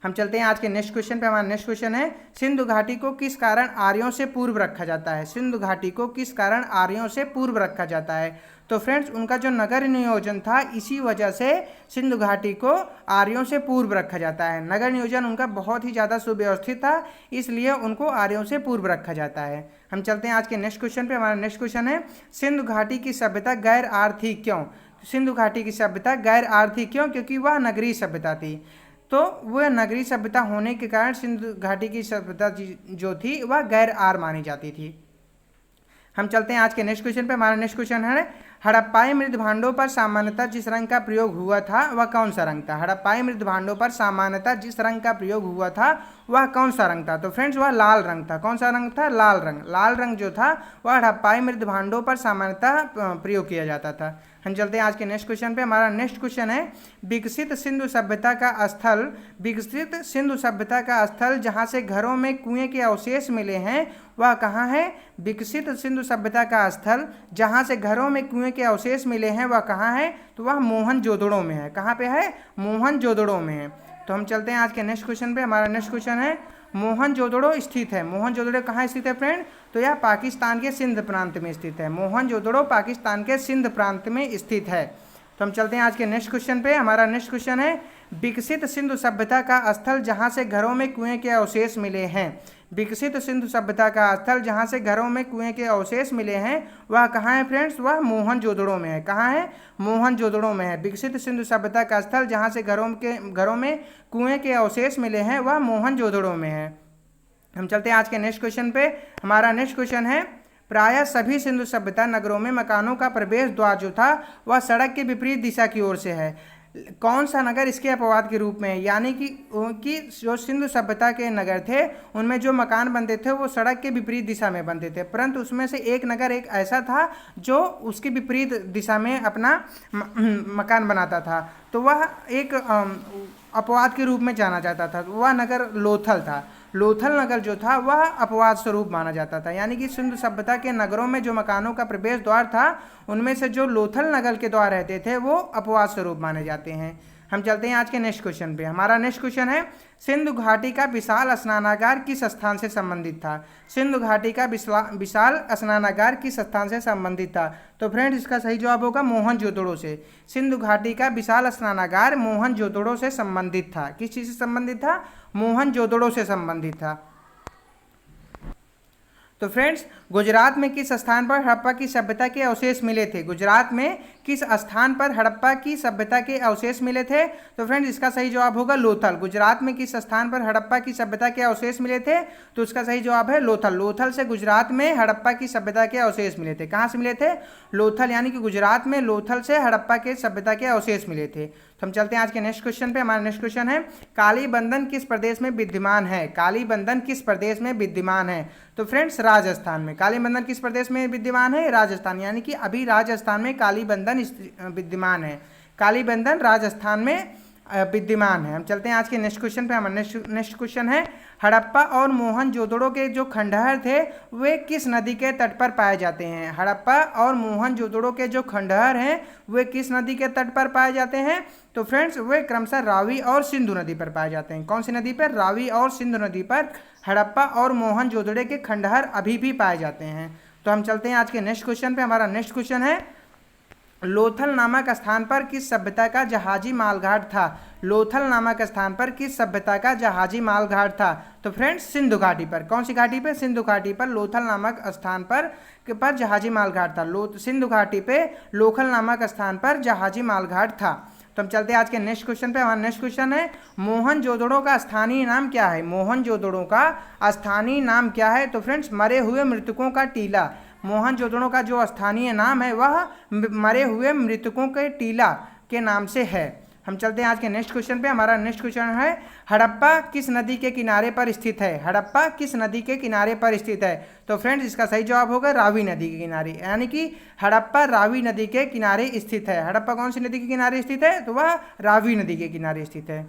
हम चलते हैं आज के नेक्स्ट क्वेश्चन पे। हमारा नेक्स्ट क्वेश्चन है, सिंधु घाटी को किस कारण आर्यों से पूर्व रखा जाता है? सिंधु घाटी को किस कारण आर्यों से पूर्व रखा जाता है? तो फ्रेंड्स उनका जो नगर नियोजन था, इसी वजह से सिंधु घाटी को आर्यों से पूर्व रखा जाता है। नगर नियोजन उनका बहुत ही ज़्यादा सुव्यवस्थित था, इसलिए उनको आर्यों से पूर्व रखा जाता है। हम चलते हैं आज के नेक्स्ट क्वेश्चन पे। हमारा नेक्स्ट क्वेश्चन है, सिंधु घाटी की सभ्यता गैर आर्थिक क्यों? सिंधु घाटी की सभ्यता गैर आर्थिक क्यों? क्योंकि वह नगरीय सभ्यता थी। तो वह नगरीय सभ्यता होने के कारण सिंधु घाटी की सभ्यता जो थी वह गैर आर मानी जाती थी। हम चलते हैं आज के नेक्स्ट क्वेश्चन पे। हमारा नेक्स्ट क्वेश्चन है, हड़प्पाई मृत भांडों पर सामान्यतः जिस रंग का प्रयोग हुआ था वह कौन सा रंग था? हड़प्पाई मृत भांडों पर सामान्यतः जिस रंग का प्रयोग हुआ था वह कौन सा रंग था? तो फ्रेंड्स वह लाल रंग था। कौन सा रंग था? लाल रंग। लाल रंग जो था वह हड़प्पाई मृत भांडों पर सामान्यतः प्रयोग किया जाता था। हम चलते हैं आज के नेक्स्ट क्वेश्चन पे। हमारा नेक्स्ट क्वेश्चन है, विकसित सिंधु सभ्यता का स्थल, विकसित सिंधु सभ्यता का स्थल जहाँ से घरों में कुएं के अवशेष मिले हैं वह कहाँ है? विकसित सिंधु सभ्यता का स्थल जहाँ से घरों में कुएं के अवशेष मिले हैं वह कहाँ है? तो वह मोहनजोदड़ो में है। कहाँ पे है? मोहनजोदड़ो में है। तो हम चलते हैं आज के नेक्स्ट क्वेश्चन पे। हमारा नेक्स्ट क्वेश्चन है, मोहनजोदड़ो स्थित है। मोहनजोदड़ो कहाँ स्थित है फ्रेंड? तो यह पाकिस्तान के सिंध प्रांत में स्थित है। मोहनजोदड़ो पाकिस्तान के सिंध प्रांत में स्थित है। तो हम चलते हैं आज के नेक्स्ट क्वेश्चन पे। हमारा नेक्स्ट क्वेश्चन है, विकसित सिंधु सभ्यता का स्थल जहाँ से घरों में कुएं के अवशेष मिले हैं। विकसित सिंधु सभ्यता का स्थल जहाँ से घरों में कुएं के अवशेष मिले हैं वह कहाँ है फ्रेंड्स? वह मोहनजोदड़ो में है। कहाँ है? मोहनजोदड़ो में है। विकसित सिंधु सभ्यता का स्थल जहाँ से घरों में कुएं के अवशेष मिले हैं वह मोहनजोदड़ो में है। हम चलते हैं आज के नेक्स्ट क्वेश्चन पे। हमारा नेक्स्ट क्वेश्चन है, प्रायः सभी सिंधु सभ्यता नगरों में मकानों का प्रवेश द्वार जो था वह सड़क के विपरीत दिशा की ओर से है। कौन सा नगर इसके अपवाद के रूप में है? यानी कि जो सिंधु सभ्यता के नगर थे उनमें जो मकान बनते थे वो सड़क के विपरीत दिशा में बनते थे, परंतु उसमें से एक नगर एक ऐसा था जो उसके विपरीत दिशा में अपना मकान बनाता था, तो वह एक अपवाद के रूप में जाना जाता था। वह नगर लोथल था। लोथल नगर जो था वह अपवाद स्वरूप माना जाता था। यानी कि सिंधु सभ्यता के नगरों में जो मकानों का प्रवेश द्वार था उनमें से जो लोथल नगर के द्वार रहते थे वो अपवाद स्वरूप माने जाते हैं। हम चलते हैं आज के नेक्स्ट क्वेश्चन पे। हमारा नेक्स्ट क्वेश्चन है, सिंधु घाटी का विशाल स्नानागार किस स्थान से संबंधित था? सिंधु घाटी का विशाल स्नानागार किस स्थान से संबंधित था? तो फ्रेंड्स इसका सही जवाब होगा मोहनजोदड़ो से। सिंधु घाटी का विशाल स्नानागार मोहनजोदड़ो से संबंधित था। किस चीज़ से संबंधित था? मोहनजोदड़ो से संबंधित था। तो फ्रेंड्स गुजरात में किस स्थान पर हड़प्पा की सभ्यता के अवशेष मिले थे? गुजरात में किस स्थान पर हड़प्पा की सभ्यता के अवशेष मिले थे? तो फ्रेंड्स इसका सही जवाब होगा लोथल। गुजरात में किस स्थान पर हड़प्पा की सभ्यता के अवशेष मिले थे? तो उसका सही जवाब है लोथल। लोथल से गुजरात में हड़प्पा की सभ्यता के अवशेष मिले थे। कहाँ से मिले थे? लोथल, यानी कि गुजरात में लोथल से हड़प्पा के सभ्यता के अवशेष मिले थे। तो हम चलते हैं आज के नेक्स्ट क्वेश्चन पे। हमारा नेक्स्ट क्वेश्चन है, कालीबंधन किस प्रदेश में विद्यमान है? कालीबंधन किस प्रदेश में विद्यमान है? तो फ्रेंड्स राजस्थान में। कालीबंधन किस प्रदेश में विद्यमान है? राजस्थान, यानी कि अभी राजस्थान में कालीबंधन विद्यमान है। कालीबंधन राजस्थान में विद्यमान है। हम चलते हैं आज के नेक्स्ट क्वेश्चन पे। हमारा नेक्स्ट क्वेश्चन है, हड़प्पा और मोहनजोदड़ो के जो खंडहर थे वे किस नदी के तट पर पाए जाते हैं? हड़प्पा और मोहनजोदड़ो के जो खंडहर हैं वे किस नदी के तट पर पाए जाते हैं? तो फ्रेंड्स वे क्रमशः रावी और सिंधु नदी पर पाए जाते हैं। कौन सी नदी पर? रावी और सिंधु नदी पर हड़प्पा और मोहनजोदड़ो के खंडहर अभी भी पाए जाते हैं। तो हम चलते हैं आज के नेक्स्ट क्वेश्चन पे। हमारा नेक्स्ट क्वेश्चन है, लोथल नामक स्थान पर किस सभ्यता का जहाजी मालघाट था? लोथल नामक स्थान पर किस सभ्यता का जहाजी मालघाट था? तो फ्रेंड्स सिंधु घाटी पर। कौन सी घाटी पे? सिंधु घाटी पर लोथल नामक स्थान पर जहाजी मालघाट था। सिंधु घाटी पे लोथल नामक स्थान पर जहाजी मालघाट था। तो हम चलते हैं आज के नेक्स्ट क्वेश्चन पे। हमारा नेक्स्ट क्वेश्चन है, मोहनजोदड़ो का स्थानीय नाम क्या है? मोहनजोदड़ो का स्थानीय नाम क्या है? तो फ्रेंड्स मरे हुए मृतकों का टीला। मोहनजोदड़ो का जो स्थानीय नाम है वह मरे हुए मृतकों के टीला के नाम से है। हम चलते हैं आज के नेक्स्ट क्वेश्चन पे। हमारा नेक्स्ट क्वेश्चन है हड़प्पा किस नदी के किनारे पर स्थित है? हड़प्पा किस नदी के किनारे पर स्थित है? तो फ्रेंड्स इसका सही जवाब होगा रावी नदी के किनारे, यानी कि हड़प्पा रावी नदी के किनारे स्थित है। हड़प्पा कौन सी नदी के किनारे स्थित है? तो वह रावी नदी के किनारे स्थित है।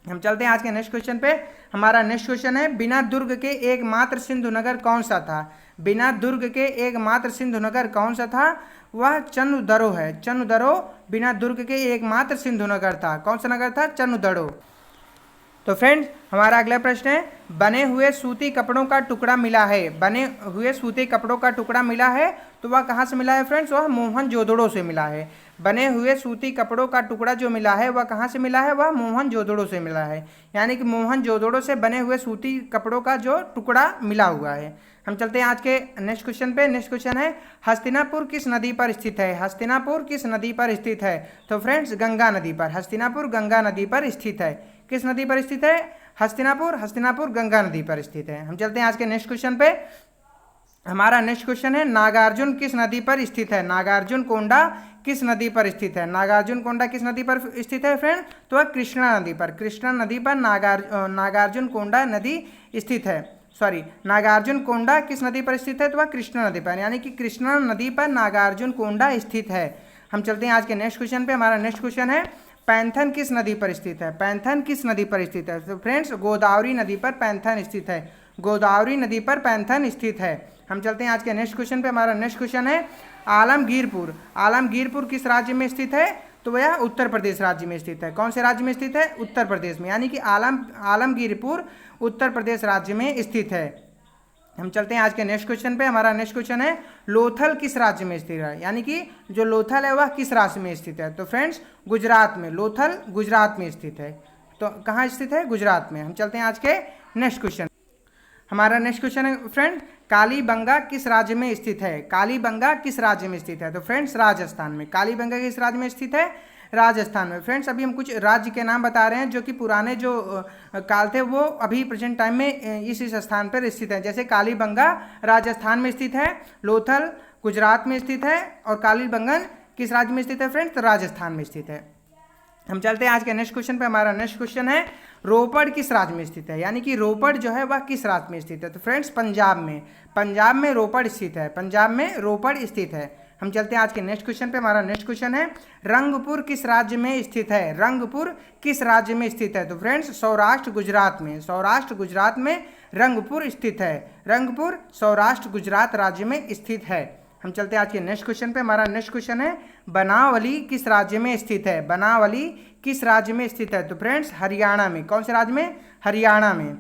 हम चलते हैं आज के नेक्स्ट क्वेश्चन पे। हमारा नेक्स्ट क्वेश्चन है बिना दुर्ग के एकमात्र सिंधु नगर कौन सा था? बिना दुर्ग के एकमात्र सिंधु नगर कौन सा था? वह चंदुदड़ो है। चंदुदड़ो बिना दुर्ग के एकमात्र सिंधु नगर था। कौन सा नगर था? चंदुदड़ो। तो फ्रेंड्स हमारा अगला प्रश्न है बने हुए सूती कपड़ों का टुकड़ा मिला है। बने हुए सूती कपड़ों का टुकड़ा मिला है तो वह कहाँ से मिला है फ्रेंड्स? वह मोहनजोदड़ो से मिला है। बने हुए सूती कपड़ों का टुकड़ा जो मिला है वह कहाँ से मिला है? वह मोहनजोदड़ो से मिला है, यानी कि मोहनजोदड़ो से बने हुए सूती कपड़ों का जो टुकड़ा मिला हुआ है। हम चलते हैं आज के नेक्स्ट क्वेश्चन पे। नेक्स्ट क्वेश्चन है हस्तिनापुर किस नदी पर स्थित है? हस्तिनापुर किस नदी पर स्थित है? तो फ्रेंड्स गंगा नदी पर। हस्तिनापुर गंगा नदी पर स्थित है। किस नदी पर स्थित है? हस्तिनापुर गंगा नदी पर स्थित है। हम चलते हैं आज के नेक्स्ट क्वेश्चन पे। हमारा नेक्स्ट क्वेश्चन है नागार्जुन किस नदी पर स्थित है? नागार्जुन कोंडा किस नदी पर स्थित है? नागार्जुन कोंडा किस नदी पर स्थित है फ्रेंड? तो वह कृष्णा नदी पर। कृष्णा नदी पर नागार्जुन कोंडा नदी स्थित है। सॉरी, नागार्जुन कोंडा किस नदी पर स्थित है? तो वह कृष्णा नदी पर, यानी कि कृष्णा नदी पर नागार्जुन कोंडा स्थित है। हम चलते हैं आज के नेक्स्ट क्वेश्चन पे। हमारा नेक्स्ट क्वेश्चन है पैंथन किस नदी पर स्थित है? पैंथन किस नदी पर स्थित है? तो फ्रेंड्स गोदावरी नदी पर पैंथन स्थित है। गोदावरी नदी पर पैंथन स्थित है। हम चलते हैं आज के नेक्स्ट क्वेश्चन पे। हमारा नेक्स्ट क्वेश्चन है आलमगीरपुर। आलमगीरपुर किस राज्य में स्थित है? तो वह उत्तर प्रदेश राज्य में स्थित है। कौन से राज्य में स्थित है? उत्तर प्रदेश में, यानी कि आलमगीरपुर उत्तर प्रदेश राज्य में स्थित है। हम चलते हैं आज के नेक्स्ट क्वेश्चन पे। हमारा नेक्स्ट क्वेश्चन है लोथल किस राज्य में स्थित है? यानी कि जो लोथल है वह किस राज्य में स्थित है? तो फ्रेंड्स गुजरात में। लोथल गुजरात में स्थित है। तो कहाँ स्थित है? गुजरात में। हम चलते हैं आज के नेक्स्ट क्वेश्चन। हमारा नेक्स्ट क्वेश्चन है फ्रेंड कालीबंगा किस राज्य में स्थित है? कालीबंगा किस राज्य में स्थित है? तो फ्रेंड्स राजस्थान में। कालीबंगा किस राज्य में स्थित है? राजस्थान में। फ्रेंड्स अभी हम कुछ राज्य के नाम बता रहे हैं जो कि पुराने जो काल थे वो अभी प्रेजेंट टाइम में इस स्थान पर स्थित है। जैसे कालीबंगा राजस्थान में स्थित है, लोथल गुजरात में स्थित है और कालीबंगन किस राज्य में स्थित है फ्रेंड्स? तो राजस्थान में स्थित है। हम चलते हैं आज के नेक्स्ट क्वेश्चन पे। हमारा नेक्स्ट क्वेश्चन है रोपड़ किस राज्य में स्थित है? यानी कि रोपड़ जो है वह किस राज्य में स्थित है? तो फ्रेंड्स पंजाब में। पंजाब में रोपड़ स्थित है। पंजाब में रोपड़ स्थित है। हम चलते हैं आज के नेक्स्ट क्वेश्चन पे। हमारा नेक्स्ट क्वेश्चन है रंगपुर किस राज्य में स्थित है? रंगपुर किस राज्य में स्थित है? तो फ्रेंड्स सौराष्ट्र गुजरात में। सौराष्ट्र गुजरात में रंगपुर स्थित है। रंगपुर सौराष्ट्र गुजरात राज्य में स्थित है। हम चलते हैं आज के नेक्स्ट क्वेश्चन पे। हमारा नेक्स्ट क्वेश्चन है बनावली किस राज्य में स्थित है? बनावली किस राज्य में स्थित है? तो फ्रेंड्स हरियाणा में। कौन से राज्य में? हरियाणा में।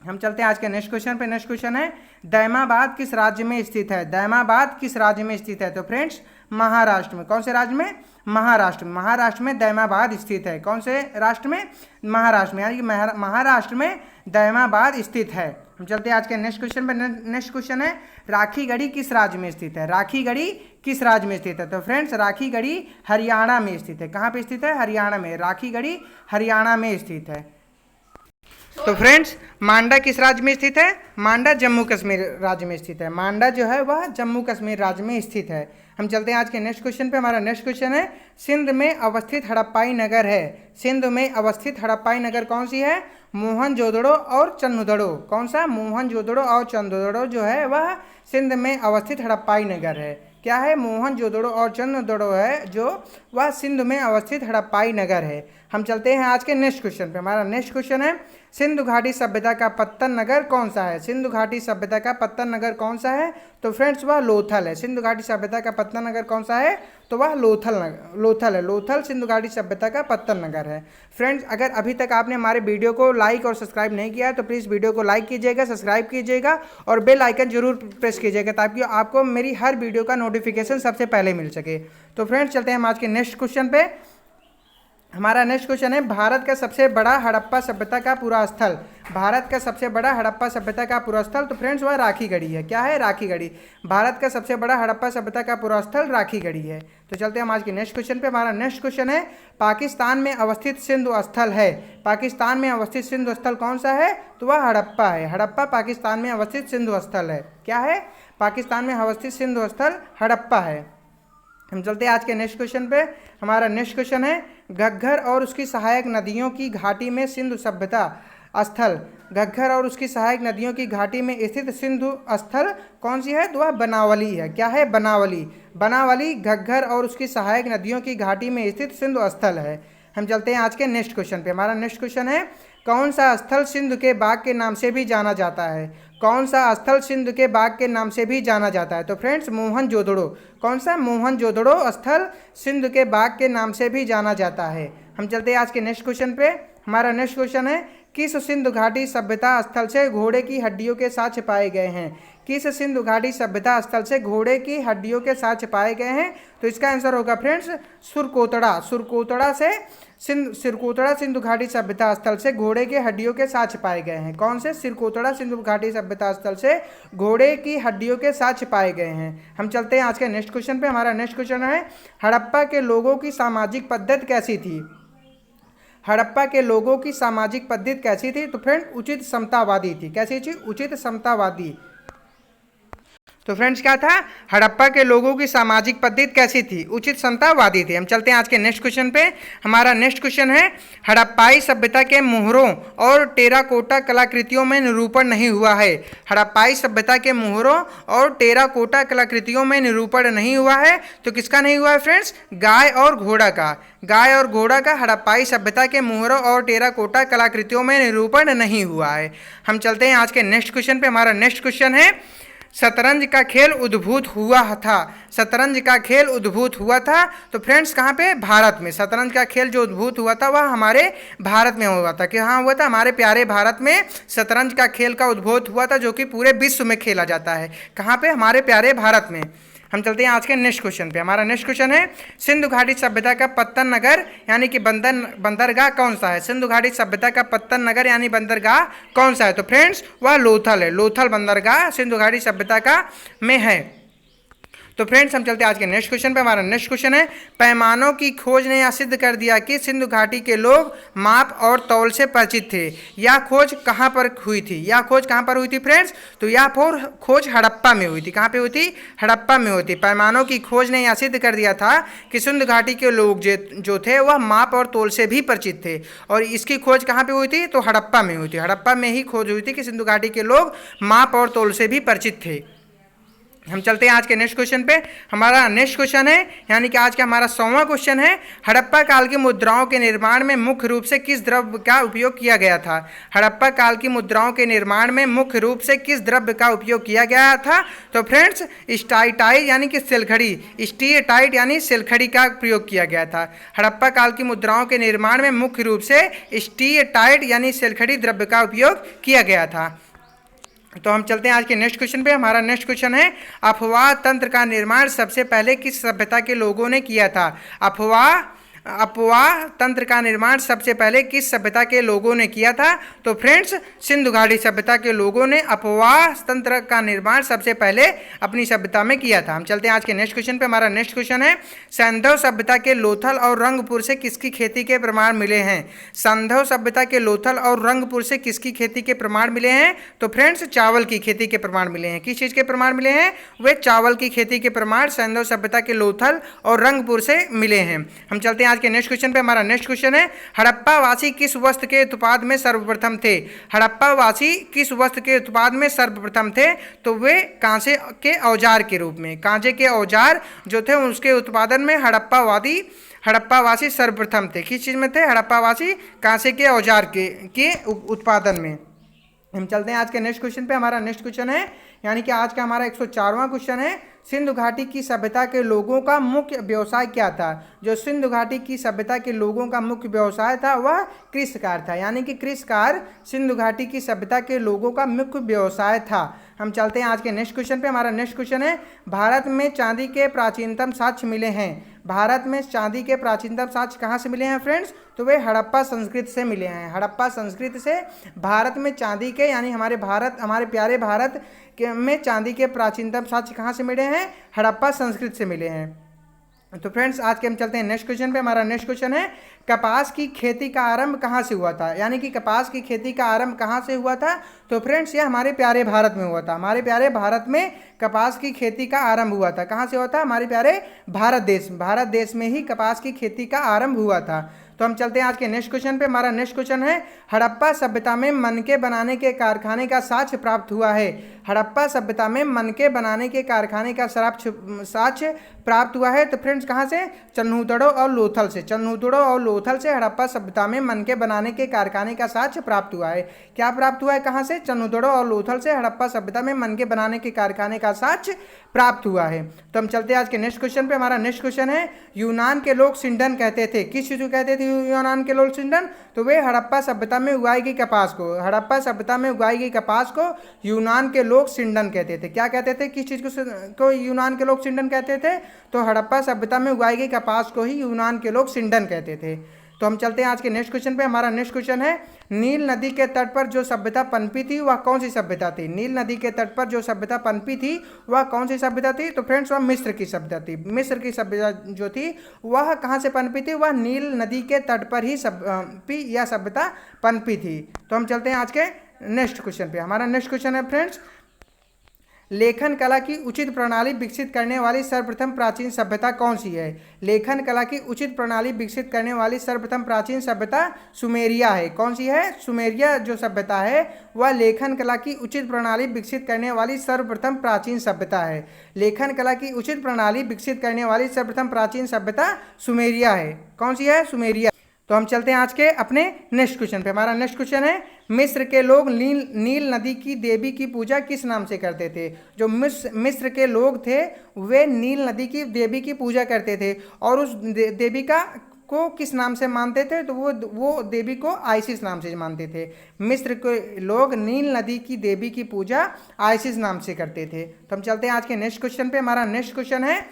हम चलते हैं आज के नेक्स्ट क्वेश्चन पे। नेक्स्ट क्वेश्चन है दैमाबाद किस राज्य में स्थित है? दैमाबाद किस राज्य में स्थित है? तो फ्रेंड्स महाराष्ट्र में। कौन से राज्य में? महाराष्ट्र में। महाराष्ट्र में दैमाबाद स्थित है। कौन से राष्ट्र में? महाराष्ट्र में, यानी कि महाराष्ट्र में दैमाबाद स्थित है। हम चलते हैं आज के नेक्स्ट क्वेश्चन पे। नेक्स्ट क्वेश्चन है राखीगढ़ी किस राज्य में स्थित है? राखीगढ़ी किस राज्य में स्थित है? तो फ्रेंड्स राखीगढ़ी हरियाणा में स्थित है। कहाँ पे स्थित है? हरियाणा में। राखीगढ़ी हरियाणा में स्थित है। तो फ्रेंड्स मांडा किस राज्य में स्थित है? मांडा जम्मू कश्मीर राज्य में स्थित है। मांडा जो है वह जम्मू कश्मीर राज्य में स्थित है। हम चलते हैं आज के नेक्स्ट क्वेश्चन पे। हमारा नेक्स्ट क्वेश्चन है सिंध में अवस्थित हड़प्पाई नगर है। सिंध में अवस्थित हड़प्पाई नगर कौन सी है? मोहनजोदड़ो और चंदुदड़ो। कौन सा? मोहनजोदड़ो और चंदुदड़ो जो है वह सिंध में अवस्थित हड़प्पाई नगर है। क्या है? मोहनजोदड़ो और चंदुदड़ो है जो वह सिंध में अवस्थित हड़प्पाई नगर है। हम चलते हैं आज के नेक्स्ट क्वेश्चन पे। हमारा नेक्स्ट क्वेश्चन है सिंधु घाटी सभ्यता का पत्तन नगर कौन सा है? सिंधु घाटी सभ्यता का पत्तन नगर कौन सा है? तो फ्रेंड्स वह लोथल है। सिंधु घाटी सभ्यता का पत्तन नगर कौन सा है? तो वह लोथल है। लोथल सिंधु घाटी सभ्यता का पत्तन नगर है। फ्रेंड्स अगर अभी तक आपने हमारे वीडियो को लाइक और सब्सक्राइब नहीं किया है तो प्लीज़ वीडियो को लाइक कीजिएगा, सब्सक्राइब कीजिएगा और बेल आइकन जरूर प्रेस कीजिएगा ताकि आपको मेरी हर वीडियो का नोटिफिकेशन सबसे पहले मिल सके। तो फ्रेंड्स चलते हैं हम आज के नेक्स्ट क्वेश्चन पे। हमारा नेक्स्ट क्वेश्चन है, भारत का सबसे बड़ा हड़प्पा सभ्यता का पूरा स्थल। भारत का सबसे बड़ा हड़प्पा सभ्यता का पूरा स्थल, तो फ्रेंड्स वह राखीगढ़ी है। क्या है? राखीगढ़ी। भारत का सबसे बड़ा हड़प्पा सभ्यता का पूरा स्थल राखीगढ़ी है। तो चलते हैं हम आज के नेक्स्ट क्वेश्चन पे। हमारा नेक्स्ट क्वेश्चन है, पाकिस्तान में अवस्थित सिंधु स्थल है। पाकिस्तान में अवस्थित सिंधु स्थल कौन सा है? तो वह हड़प्पा है। हड़प्पा पाकिस्तान में अवस्थित सिंधु स्थल है। क्या है? पाकिस्तान में अवस्थित सिंधु स्थल हड़प्पा है। हम चलते हैं आज के नेक्स्ट क्वेश्चन पे। हमारा नेक्स्ट क्वेश्चन है, घग्गर और उसकी सहायक नदियों की घाटी में सिंधु सभ्यता स्थल। घग्गर और उसकी सहायक नदियों की घाटी में स्थित सिंधु स्थल कौन सी है? तो वह बनावली है। क्या है? बनावली। बनावली घग्गर और उसकी सहायक नदियों की घाटी में स्थित सिंधु स्थल है। हम चलते हैं आज के नेक्स्ट क्वेश्चन पे। हमारा नेक्स्ट क्वेश्चन है, कौन सा स्थल सिंधु के बाग के नाम से भी जाना जाता है? कौन सा स्थल सिंधु के बाग के नाम से भी जाना जाता है? तो फ्रेंड्स मोहनजोदड़ो। कौन सा? मोहनजोदड़ो स्थल सिंधु के बाग के नाम से भी जाना जाता है। हम चलते हैं आज के नेक्स्ट क्वेश्चन पे। हमारा नेक्स्ट क्वेश्चन है, किस सिंधु घाटी सभ्यता स्थल से घोड़े की हड्डियों के साथ छिपाए गए हैं? किस सिंधु घाटी सभ्यता स्थल से घोड़े की हड्डियों के साथ छिपाए गए हैं? तो इसका आंसर होगा फ्रेंड्स सुरकोतड़ा। सुरकोतड़ा से सिरकोतड़ा सिंधु घाटी सभ्यता स्थल से घोड़े के हड्डियों के साथ छिपाए गए हैं। कौन से? सिरकोतड़ा सिंधु घाटी सभ्यता स्थल से घोड़े की हड्डियों के साथ छिपाए गए हैं। हम चलते हैं आज के नेक्स्ट क्वेश्चन पे। हमारा नेक्स्ट क्वेश्चन है, हड़प्पा के लोगों की सामाजिक पद्धति कैसी थी? हड़प्पा के लोगों की सामाजिक पद्धति कैसी थी? तो फ्रेंड उचित समतावादी थी। कैसी थी? उचित समतावादी। तो फ्रेंड्स क्या था? हड़प्पा के लोगों की सामाजिक पद्धति कैसी थी? उचित समतावादी थी। हम चलते हैं आज के नेक्स्ट क्वेश्चन पे। हमारा नेक्स्ट क्वेश्चन है, हड़प्पाई सभ्यता के मोहरों और टेराकोटा कलाकृतियों में निरूपण नहीं हुआ है। हड़प्पाई सभ्यता के मोहरों और टेराकोटा कलाकृतियों में निरूपण नहीं हुआ है। तो किसका नहीं हुआ है फ्रेंड्स? गाय और घोड़ा का। गाय और घोड़ा का हड़प्पाई सभ्यता के मोहरों और टेराकोटा कलाकृतियों में निरूपण नहीं हुआ है। हम चलते हैं आज के नेक्स्ट क्वेश्चन पे। हमारा नेक्स्ट क्वेश्चन है, शतरंज का खेल उद्भूत हुआ था। शतरंज का खेल उद्भूत हुआ था। तो फ्रेंड्स कहाँ पे? भारत में। शतरंज का खेल जो उद्भूत हुआ था वह हमारे भारत में हुआ था। कहाँ हुआ था? हमारे प्यारे भारत में शतरंज का खेल का उद्भूत हुआ था, जो कि पूरे विश्व में खेला जाता है। कहाँ पे? हमारे प्यारे भारत में। हम चलते हैं आज के नेक्स्ट क्वेश्चन पे। हमारा नेक्स्ट क्वेश्चन है, सिंधु घाटी सभ्यता का पत्तन नगर यानी कि बंदरगाह कौन सा है? सिंधु घाटी सभ्यता का पत्तन नगर यानी बंदरगाह कौन सा है? तो फ्रेंड्स वह लोथल है। लोथल बंदरगाह सिंधु घाटी सभ्यता का में है। तो फ्रेंड्स हम चलते हैं आज के नेक्स्ट क्वेश्चन पे। हमारा नेक्स्ट क्वेश्चन है, पैमानों की खोज ने यह सिद्ध कर दिया कि सिंधु घाटी के लोग माप और तौल से परिचित थे। यह खोज कहाँ पर हुई थी? यह खोज कहाँ पर हुई थी फ्रेंड्स? तो यह खोज हड़प्पा में हुई थी। कहाँ पे हुई थी? हड़प्पा में हुई थी। पैमानों की खोज ने यह सिद्ध कर दिया था कि सिंधु घाटी के लोग जो थे वह माप और तौल से भी परिचित थे। और इसकी खोज कहाँ पे हुई थी? तो हड़प्पा में हुई थी। हड़प्पा में ही खोज हुई थी कि सिंधु घाटी के लोग माप और तौल से भी परिचित थे। हम चलते हैं आज के नेक्स्ट क्वेश्चन पे। हमारा नेक्स्ट क्वेश्चन है, यानी कि आज का हमारा 100वां क्वेश्चन है, हड़प्पा काल की मुद्राओं के निर्माण में मुख्य रूप से किस द्रव्य का उपयोग किया गया था? हड़प्पा काल की मुद्राओं के निर्माण में मुख्य रूप से किस द्रव्य का उपयोग किया गया था? तो फ्रेंड्स स्टाइटाइट यानी कि सिलखड़ी। स्टीटाइट यानी सिलखड़ी का प्रयोग किया गया था। हड़प्पा काल की मुद्राओं के निर्माण में मुख्य रूप से स्टीटाइट यानी सिलखड़ी द्रव्य का उपयोग किया गया था। तो हम चलते हैं आज के नेक्स्ट क्वेश्चन पे। हमारा नेक्स्ट क्वेश्चन है, अफवाह तंत्र का निर्माण सबसे पहले किस सभ्यता के लोगों ने किया था? अफवाह तंत्र का निर्माण सबसे पहले किस सभ्यता के लोगों ने किया था? तो फ्रेंड्स सिंधु घाटी सभ्यता के लोगों ने अफवाह तंत्र का निर्माण सबसे पहले अपनी सभ्यता में किया था। हम चलते हैं आज के नेक्स्ट क्वेश्चन पे। हमारा नेक्स्ट क्वेश्चन है, सैंधव सभ्यता के लोथल और रंगपुर से किसकी खेती के प्रमाण मिले हैं? सैंधव सभ्यता के लोथल और रंगपुर से किसकी खेती के प्रमाण मिले हैं? तो फ्रेंड्स चावल की खेती के प्रमाण मिले हैं। किस चीज़ के प्रमाण मिले हैं? वे चावल की खेती के प्रमाण सैंधव सभ्यता के लोथल और रंगपुर से मिले हैं। हम चलते हैं आज के नेक्स्ट क्वेश्चन पे। हमारा नेक्स्ट क्वेश्चन है, हड़प्पा वासी किस वस्त्र के उत्पाद में सर्वप्रथम थे? हड़प्पा वासी किस वस्त्र के उत्पाद में सर्वप्रथम थे? तो वे कांसे के औजार के रूप में, कांसे के औजार जो थे उसके उत्पादन में हड़प्पावासी सर्वप्रथम थे। किस चीज़ में थे? हड़प्पावासी कांसे के औजार के उत्पादन में। हम चलते हैं आज के नेक्स्ट क्वेश्चन पे। हमारा नेक्स्ट क्वेश्चन है, यानी कि आज का हमारा 104वां क्वेश्चन है, सिंधु घाटी की सभ्यता के लोगों का मुख्य व्यवसाय क्या था? जो सिंधु घाटी की सभ्यता के लोगों का मुख्य व्यवसाय था वह कृषिकार था। यानी कि कृषिकार सिंधु घाटी की सभ्यता के लोगों का मुख्य व्यवसाय था। हम चलते हैं आज के नेक्स्ट क्वेश्चन पे। हमारा नेक्स्ट क्वेश्चन है, भारत में चांदी के प्राचीनतम साक्ष्य मिले हैं। भारत में चांदी के प्राचीनतम साक्ष्य कहाँ से मिले हैं फ्रेंड्स? तो वे हड़प्पा संस्कृति से मिले हैं। हड़प्पा संस्कृति से भारत में चांदी के, यानी हमारे प्यारे भारत के में चांदी के प्राचीनतम साक्ष्य कहाँ से मिले हैं? हड़प्पा संस्कृति से मिले हैं। तो फ्रेंड्स आज के हम चलते हैं नेक्स्ट क्वेश्चन पे। हमारा नेक्स्ट क्वेश्चन है, कपास की खेती का आरंभ कहाँ से हुआ था? यानी कि कपास की खेती का आरंभ कहाँ से हुआ था? तो फ्रेंड्स ये हमारे प्यारे भारत में हुआ था। हमारे प्यारे भारत में कपास की खेती का आरंभ हुआ था। कहाँ से हुआ था? हमारे प्यारे भारत देश में ही कपास की खेती का आरंभ हुआ था। तो हम चलते हैं आज के नेक्स्ट क्वेश्चन पे। हमारा नेक्स्ट क्वेश्चन है, हड़प्पा सभ्यता में मनके बनाने के कारखाने का साक्ष्य प्राप्त हुआ है। हड़प्पा सभ्यता में मनके बनाने के कारखाने का साक्ष्य प्राप्त हुआ है। तो फ्रेंड्स कहाँ से? चन्हुतड़ो और लोथल से। चन्हुतड़ो और लोथल से हड़प्पा सभ्यता में मनके बनाने के कारखाने का साक्ष्य प्राप्त हुआ है। क्या प्राप्त हुआ है? कहाँ से? चन्हुतड़ो और लोथल से हड़प्पा सभ्यता में मनके बनाने के कारखाने का साक्ष्य प्राप्त हुआ है। तो हम चलते हैं आज के नेक्स्ट क्वेश्चन पे। हमारा नेक्स्ट क्वेश्चन है, यूनान के लोग सिंडन कहते थे। किस चीज को कहते थे यूनान के लोग सिंडन? तो वे हड़प्पा सभ्यता में उगाई गई कपास को, हड़प्पा सभ्यता में उगाई गई कपास को यूनान के लोग सिंडन कहते थे। क्या कहते थे? किस चीज को यूनान के लोग सिंडन कहते थे? तो हड़प्पा सभ्यता में उगाई गई कपास को ही यूनान के लोग सिंडन कहते थे। तो हम चलते हैं आज के नेक्स्ट क्वेश्चन पे। हमारा नेक्स्ट क्वेश्चन है, नील नदी के तट पर जो सभ्यता पनपी थी वह कौन सी सभ्यता थी? नील नदी के तट पर जो सभ्यता पनपी थी वह कौन सी सभ्यता थी? तो फ्रेंड्स वह मिस्र की सभ्यता थी। मिस्र की सभ्यता जो थी वह कहाँ से पनपी थी? वह नील नदी के तट पर ही यह सभ्यता पनपी थी। तो हम चलते हैं आज के नेक्स्ट क्वेश्चन पे। हमारा नेक्स्ट क्वेश्चन है फ्रेंड्स, लेखन कला की उचित प्रणाली विकसित करने वाली सर्वप्रथम प्राचीन सभ्यता कौन सी है? लेखन कला की उचित प्रणाली विकसित करने वाली सर्वप्रथम प्राचीन सभ्यता सुमेरिया है। कौन सी है? सुमेरिया जो सभ्यता है वह लेखन कला की उचित प्रणाली विकसित करने वाली सर्वप्रथम प्राचीन सभ्यता है। लेखन कला की उचित प्रणाली विकसित करने वाली सर्वप्रथम प्राचीन सभ्यता सुमेरिया है। कौन सी है? सुमेरिया। तो हम चलते हैं आज के अपने नेक्स्ट क्वेश्चन पे। हमारा नेक्स्ट क्वेश्चन है, मिस्र के लोग नील नदी की देवी की पूजा किस नाम से करते थे? जो मिस्र के लोग थे वे नील नदी की देवी की पूजा करते थे और उस देवी को किस नाम से मानते थे? तो वो देवी को आइसिस नाम से मानते थे। मिस्र के लोग नील नदी की देवी की पूजा आइसिस नाम से करते थे। तो हम चलते हैं आज के नेक्स्ट क्वेश्चन पे। हमारा नेक्स्ट क्वेश्चन है,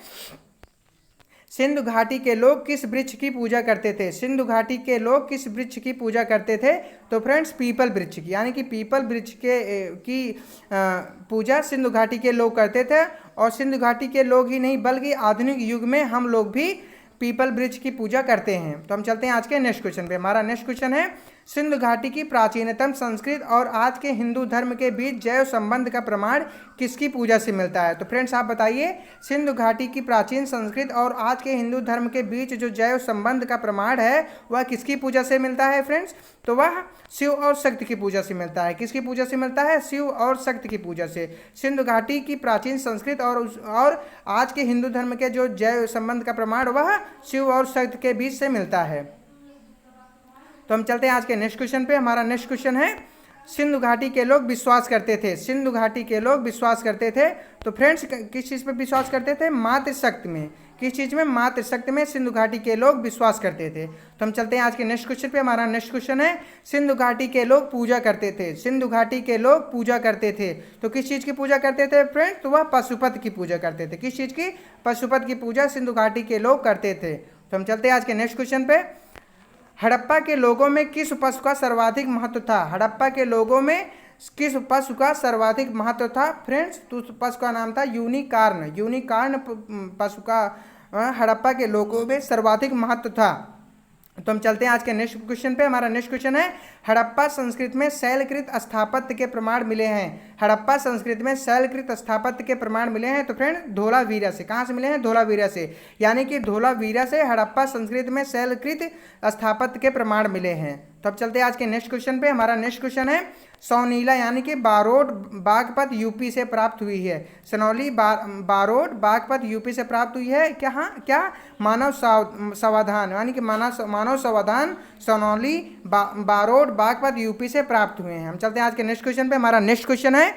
सिंधु घाटी के लोग किस वृक्ष की पूजा करते थे? सिंधु घाटी के लोग किस वृक्ष की पूजा करते थे? तो फ्रेंड्स पीपल वृक्ष की, यानी कि पीपल वृक्ष की पूजा सिंधु घाटी के लोग करते थे। और सिंधु घाटी के लोग ही नहीं बल्कि आधुनिक युग में हम लोग भी पीपल वृक्ष की पूजा करते हैं। तो हम चलते हैं आज के नेक्स्ट क्वेश्चन पे। हमारा नेक्स्ट क्वेश्चन है, सिंधु घाटी की प्राचीनतम संस्कृत और आज के हिंदू धर्म के बीच जैव संबंध का प्रमाण किसकी पूजा से मिलता है? तो फ्रेंड्स आप बताइए, सिंधु घाटी की प्राचीन संस्कृत और आज के हिंदू धर्म के बीच जो जैव संबंध का प्रमाण है वह किसकी पूजा से मिलता है फ्रेंड्स? तो वह शिव और शक्ति की पूजा से मिलता है। किसकी पूजा से मिलता है? शिव और शक्ति की पूजा से। सिंधु घाटी की प्राचीन संस्कृत और आज के हिंदू धर्म के जो जैव संबंध का प्रमाण वह शिव और शक्ति के बीच से मिलता है। तो हम चलते हैं आज के नेक्स्ट क्वेश्चन पे। हमारा नेक्स्ट क्वेश्चन है, सिंधु घाटी के लोग विश्वास करते थे। सिंधु घाटी के लोग विश्वास करते थे। तो फ्रेंड्स किस चीज़ पे विश्वास करते थे? मातृशक्ति में। किस चीज़ में? मातृशक्ति में सिंधु घाटी के लोग विश्वास करते थे। तो हम चलते हैं आज के नेक्स्ट क्वेश्चन पे। हमारा नेक्स्ट क्वेश्चन है, सिंधु घाटी के लोग पूजा करते थे। सिंधु घाटी के लोग पूजा करते थे। तो किस चीज़ की पूजा करते थे फ्रेंड्स? तो वह पशुपति की पूजा करते थे। किस चीज़ की? पशुपति की पूजा सिंधु घाटी के लोग करते थे। तो हम चलते हैं आज के नेक्स्ट क्वेश्चन पे। हड़प्पा के लोगों में किस पशु का सर्वाधिक महत्व था? हड़प्पा के लोगों में किस पशु का सर्वाधिक महत्व था फ्रेंड्स? तो उस पशु का नाम था यूनिकॉर्न। यूनिकॉर्न पशु का हड़प्पा के लोगों में सर्वाधिक महत्व था। तो हम चलते हैं आज के नेक्स्ट क्वेश्चन पे। हमारा नेक्स्ट क्वेश्चन है, हड़प्पा संस्कृति में शैलकृत स्थापत्य के प्रमाण मिले हैं। हड़प्पा संस्कृति में शैलकृत स्थापत्य के प्रमाण मिले हैं। तो फ्रेंड धोलावीरा से। कहाँ से मिले हैं? धोलावीरा से। यानी कि धोलावीरा से हड़प्पा संस्कृति में शैलकृत स्थापत्य के प्रमाण मिले हैं। तो अब चलते हैं आज के नेक्स्ट क्वेश्चन पे। हमारा नेक्स्ट क्वेश्चन है, सौनीला यानी कि बारोड बागपत यूपी से प्राप्त हुई है। सनौली बारोड बागपत यूपी से प्राप्त हुई है। क्या मानव समाधान यानी कि मानव समाधान सनौली बारोड बागपत यूपी से प्राप्त हुए हैं। हम चलते हैं आज के नेक्स्ट क्वेश्चन पे। हमारा नेक्स्ट क्वेश्चन है,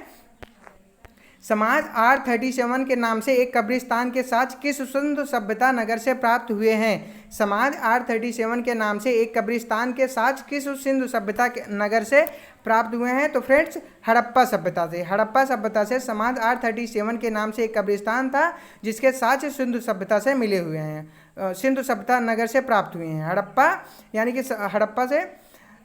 समाज R37 के नाम से एक कब्रिस्तान के साक्ष किस सिंधु सभ्यता नगर से प्राप्त हुए हैं? समाज R37 के नाम से एक कब्रिस्तान के साक्ष किस सिंधु सभ्यता के नगर से प्राप्त हुए हैं? तो फ्रेंड्स हड़प्पा सभ्यता से। हड़प्पा सभ्यता से समाज R37 के नाम से एक कब्रिस्तान था जिसके साक्ष्य सिंधु सभ्यता से मिले हुए हैं, सिंधु सभ्यता नगर से प्राप्त हुए हैं। हड़प्पा यानी कि हड़प्पा से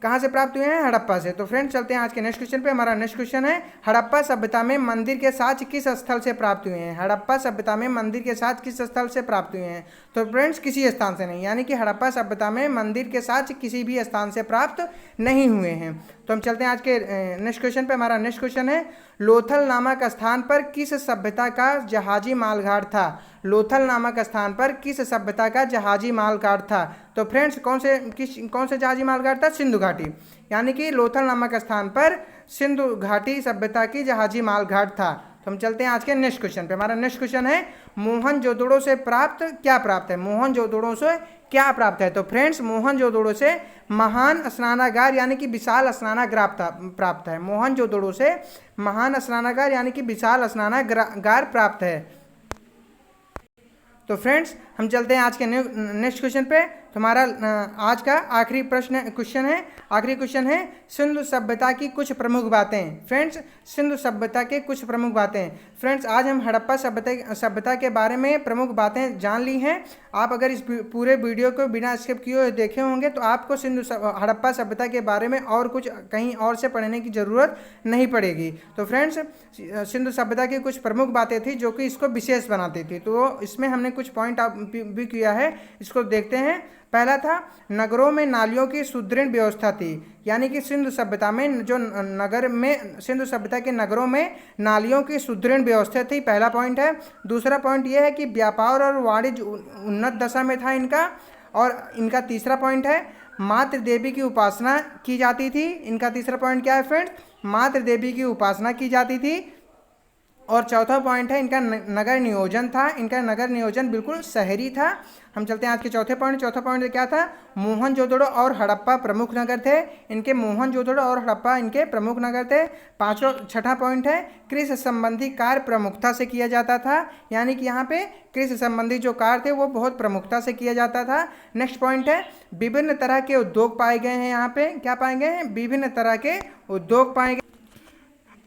कहाँ से प्राप्त हुए हैं? हड़प्पा से। तो फ्रेंड्स चलते हैं आज के नेक्स्ट क्वेश्चन पे। हमारा नेक्स्ट क्वेश्चन है हड़प्पा सभ्यता में मंदिर के साक्ष्य किस स्थल से प्राप्त हुए हैं? हड़प्पा सभ्यता में मंदिर के साक्ष्य किस स्थल से प्राप्त हुए हैं? तो फ्रेंड्स किसी स्थान से नहीं, यानी कि हड़प्पा सभ्यता में मंदिर के साक्ष्य किसी भी स्थान से प्राप्त नहीं हुए हैं। तो हम चलते हैं आज के नेक्स्ट क्वेश्चन पे। हमारा नेक्स्ट क्वेश्चन है लोथल नामक स्थान पर किस सभ्यता का जहाजी मालगाड़ था? लोथल नामक स्थान पर किस सभ्यता का जहाजी मालगाड़ था? तो फ्रेंड्स कौन से जहाजी मालगाड़ था? सिंधु घाटी, यानी कि लोथल नामक स्थान पर सिंधु घाटी सभ्यता की जहाजी मालगाड़ था। तो हम चलते हैं आज के नेक्स्ट क्वेश्चन पे। हमारा नेक्स्ट क्वेश्चन है मोहनजोदड़ो से प्राप्त क्या प्राप्त है? मोहनजोदड़ो से क्या प्राप्त है? तो फ्रेंड्स मोहनजोदड़ो से महान स्नानागार यानी कि विशाल स्नानागार प्राप्त है। मोहनजोदड़ो से महान स्नानागार यानी कि विशाल स्नानागार प्राप्त है। तो फ्रेंड्स हम चलते हैं आज के नेक्स्ट क्वेश्चन पे। तो हमारा आज का आखिरी क्वेश्चन है सिंधु सभ्यता की कुछ प्रमुख बातें। फ्रेंड्स सिंधु सभ्यता के कुछ प्रमुख बातें। फ्रेंड्स आज हम हड़प्पा सभ्यता के बारे में प्रमुख बातें जान ली हैं। आप अगर इस पूरे वीडियो को बिना स्किप किए हुए देखे होंगे तो आपको हड़प्पा सभ्यता के बारे में और कुछ कहीं और से पढ़ने की ज़रूरत नहीं पड़ेगी। तो फ्रेंड्स सिंधु सभ्यता की कुछ प्रमुख बातें थी जो कि इसको विशेष बनाती थी। तो इसमें हमने कुछ पॉइंट भी किया है, इसको देखते हैं। पहला था नगरों में नालियों की सुदृढ़ व्यवस्था थी, यानी कि सिंधु सभ्यता में सिंधु सभ्यता के नगरों में नालियों की सुदृढ़ व्यवस्था थी, पहला पॉइंट है। दूसरा पॉइंट यह है कि व्यापार और वाणिज्य उन्नत दशा में था इनका। और इनका तीसरा पॉइंट है मातृ देवी की उपासना की जाती थी। इनका तीसरा पॉइंट क्या है फ्रेंड्स? मातृ देवी की उपासना की जाती थी। और चौथा पॉइंट है इनका नगर नियोजन था। इनका नगर नियोजन बिल्कुल शहरी था। हम चलते हैं आज के चौथा पॉइंट क्या था? मोहनजोदड़ो और हड़प्पा प्रमुख नगर थे। इनके मोहनजोदड़ो और हड़प्पा इनके प्रमुख नगर थे। छठा पॉइंट है कृषि संबंधी कार्य प्रमुखता से किया जाता था, यानी कि यहाँ पे कृषि संबंधी जो कार्य थे वो बहुत प्रमुखता से किया जाता था। नेक्स्ट पॉइंट है विभिन्न तरह के उद्योग पाए गए हैं। यहाँ पे क्या पाए गए हैं? विभिन्न तरह के उद्योग पाए गए।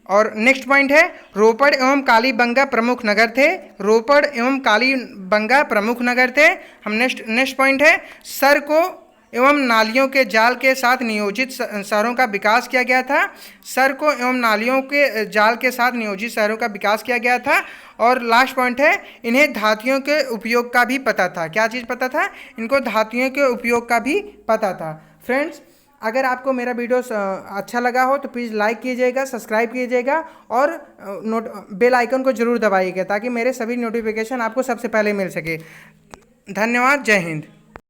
और नेक्स्ट पॉइंट है रोपड़ एवं कालीबंगा प्रमुख नगर थे। रोपड़ एवं कालीबंगा प्रमुख नगर थे। हम नेक्स्ट पॉइंट है सड़कों एवं नालियों के जाल के साथ नियोजित शहरों का विकास किया गया था। सड़कों एवं नालियों के जाल के साथ नियोजित शहरों का विकास किया गया था। और लास्ट पॉइंट है इन्हें धातुओं के उपयोग का भी पता था। क्या चीज़ पता था? इनको धातुओं के उपयोग का भी पता था। फ्रेंड्स अगर आपको मेरा वीडियो अच्छा लगा हो तो प्लीज़ लाइक कीजिएगा, सब्सक्राइब कीजिएगा और बेल आइकन को जरूर दबाइएगा ताकि मेरे सभी नोटिफिकेशन आपको सबसे पहले मिल सके। धन्यवाद। जय हिंद।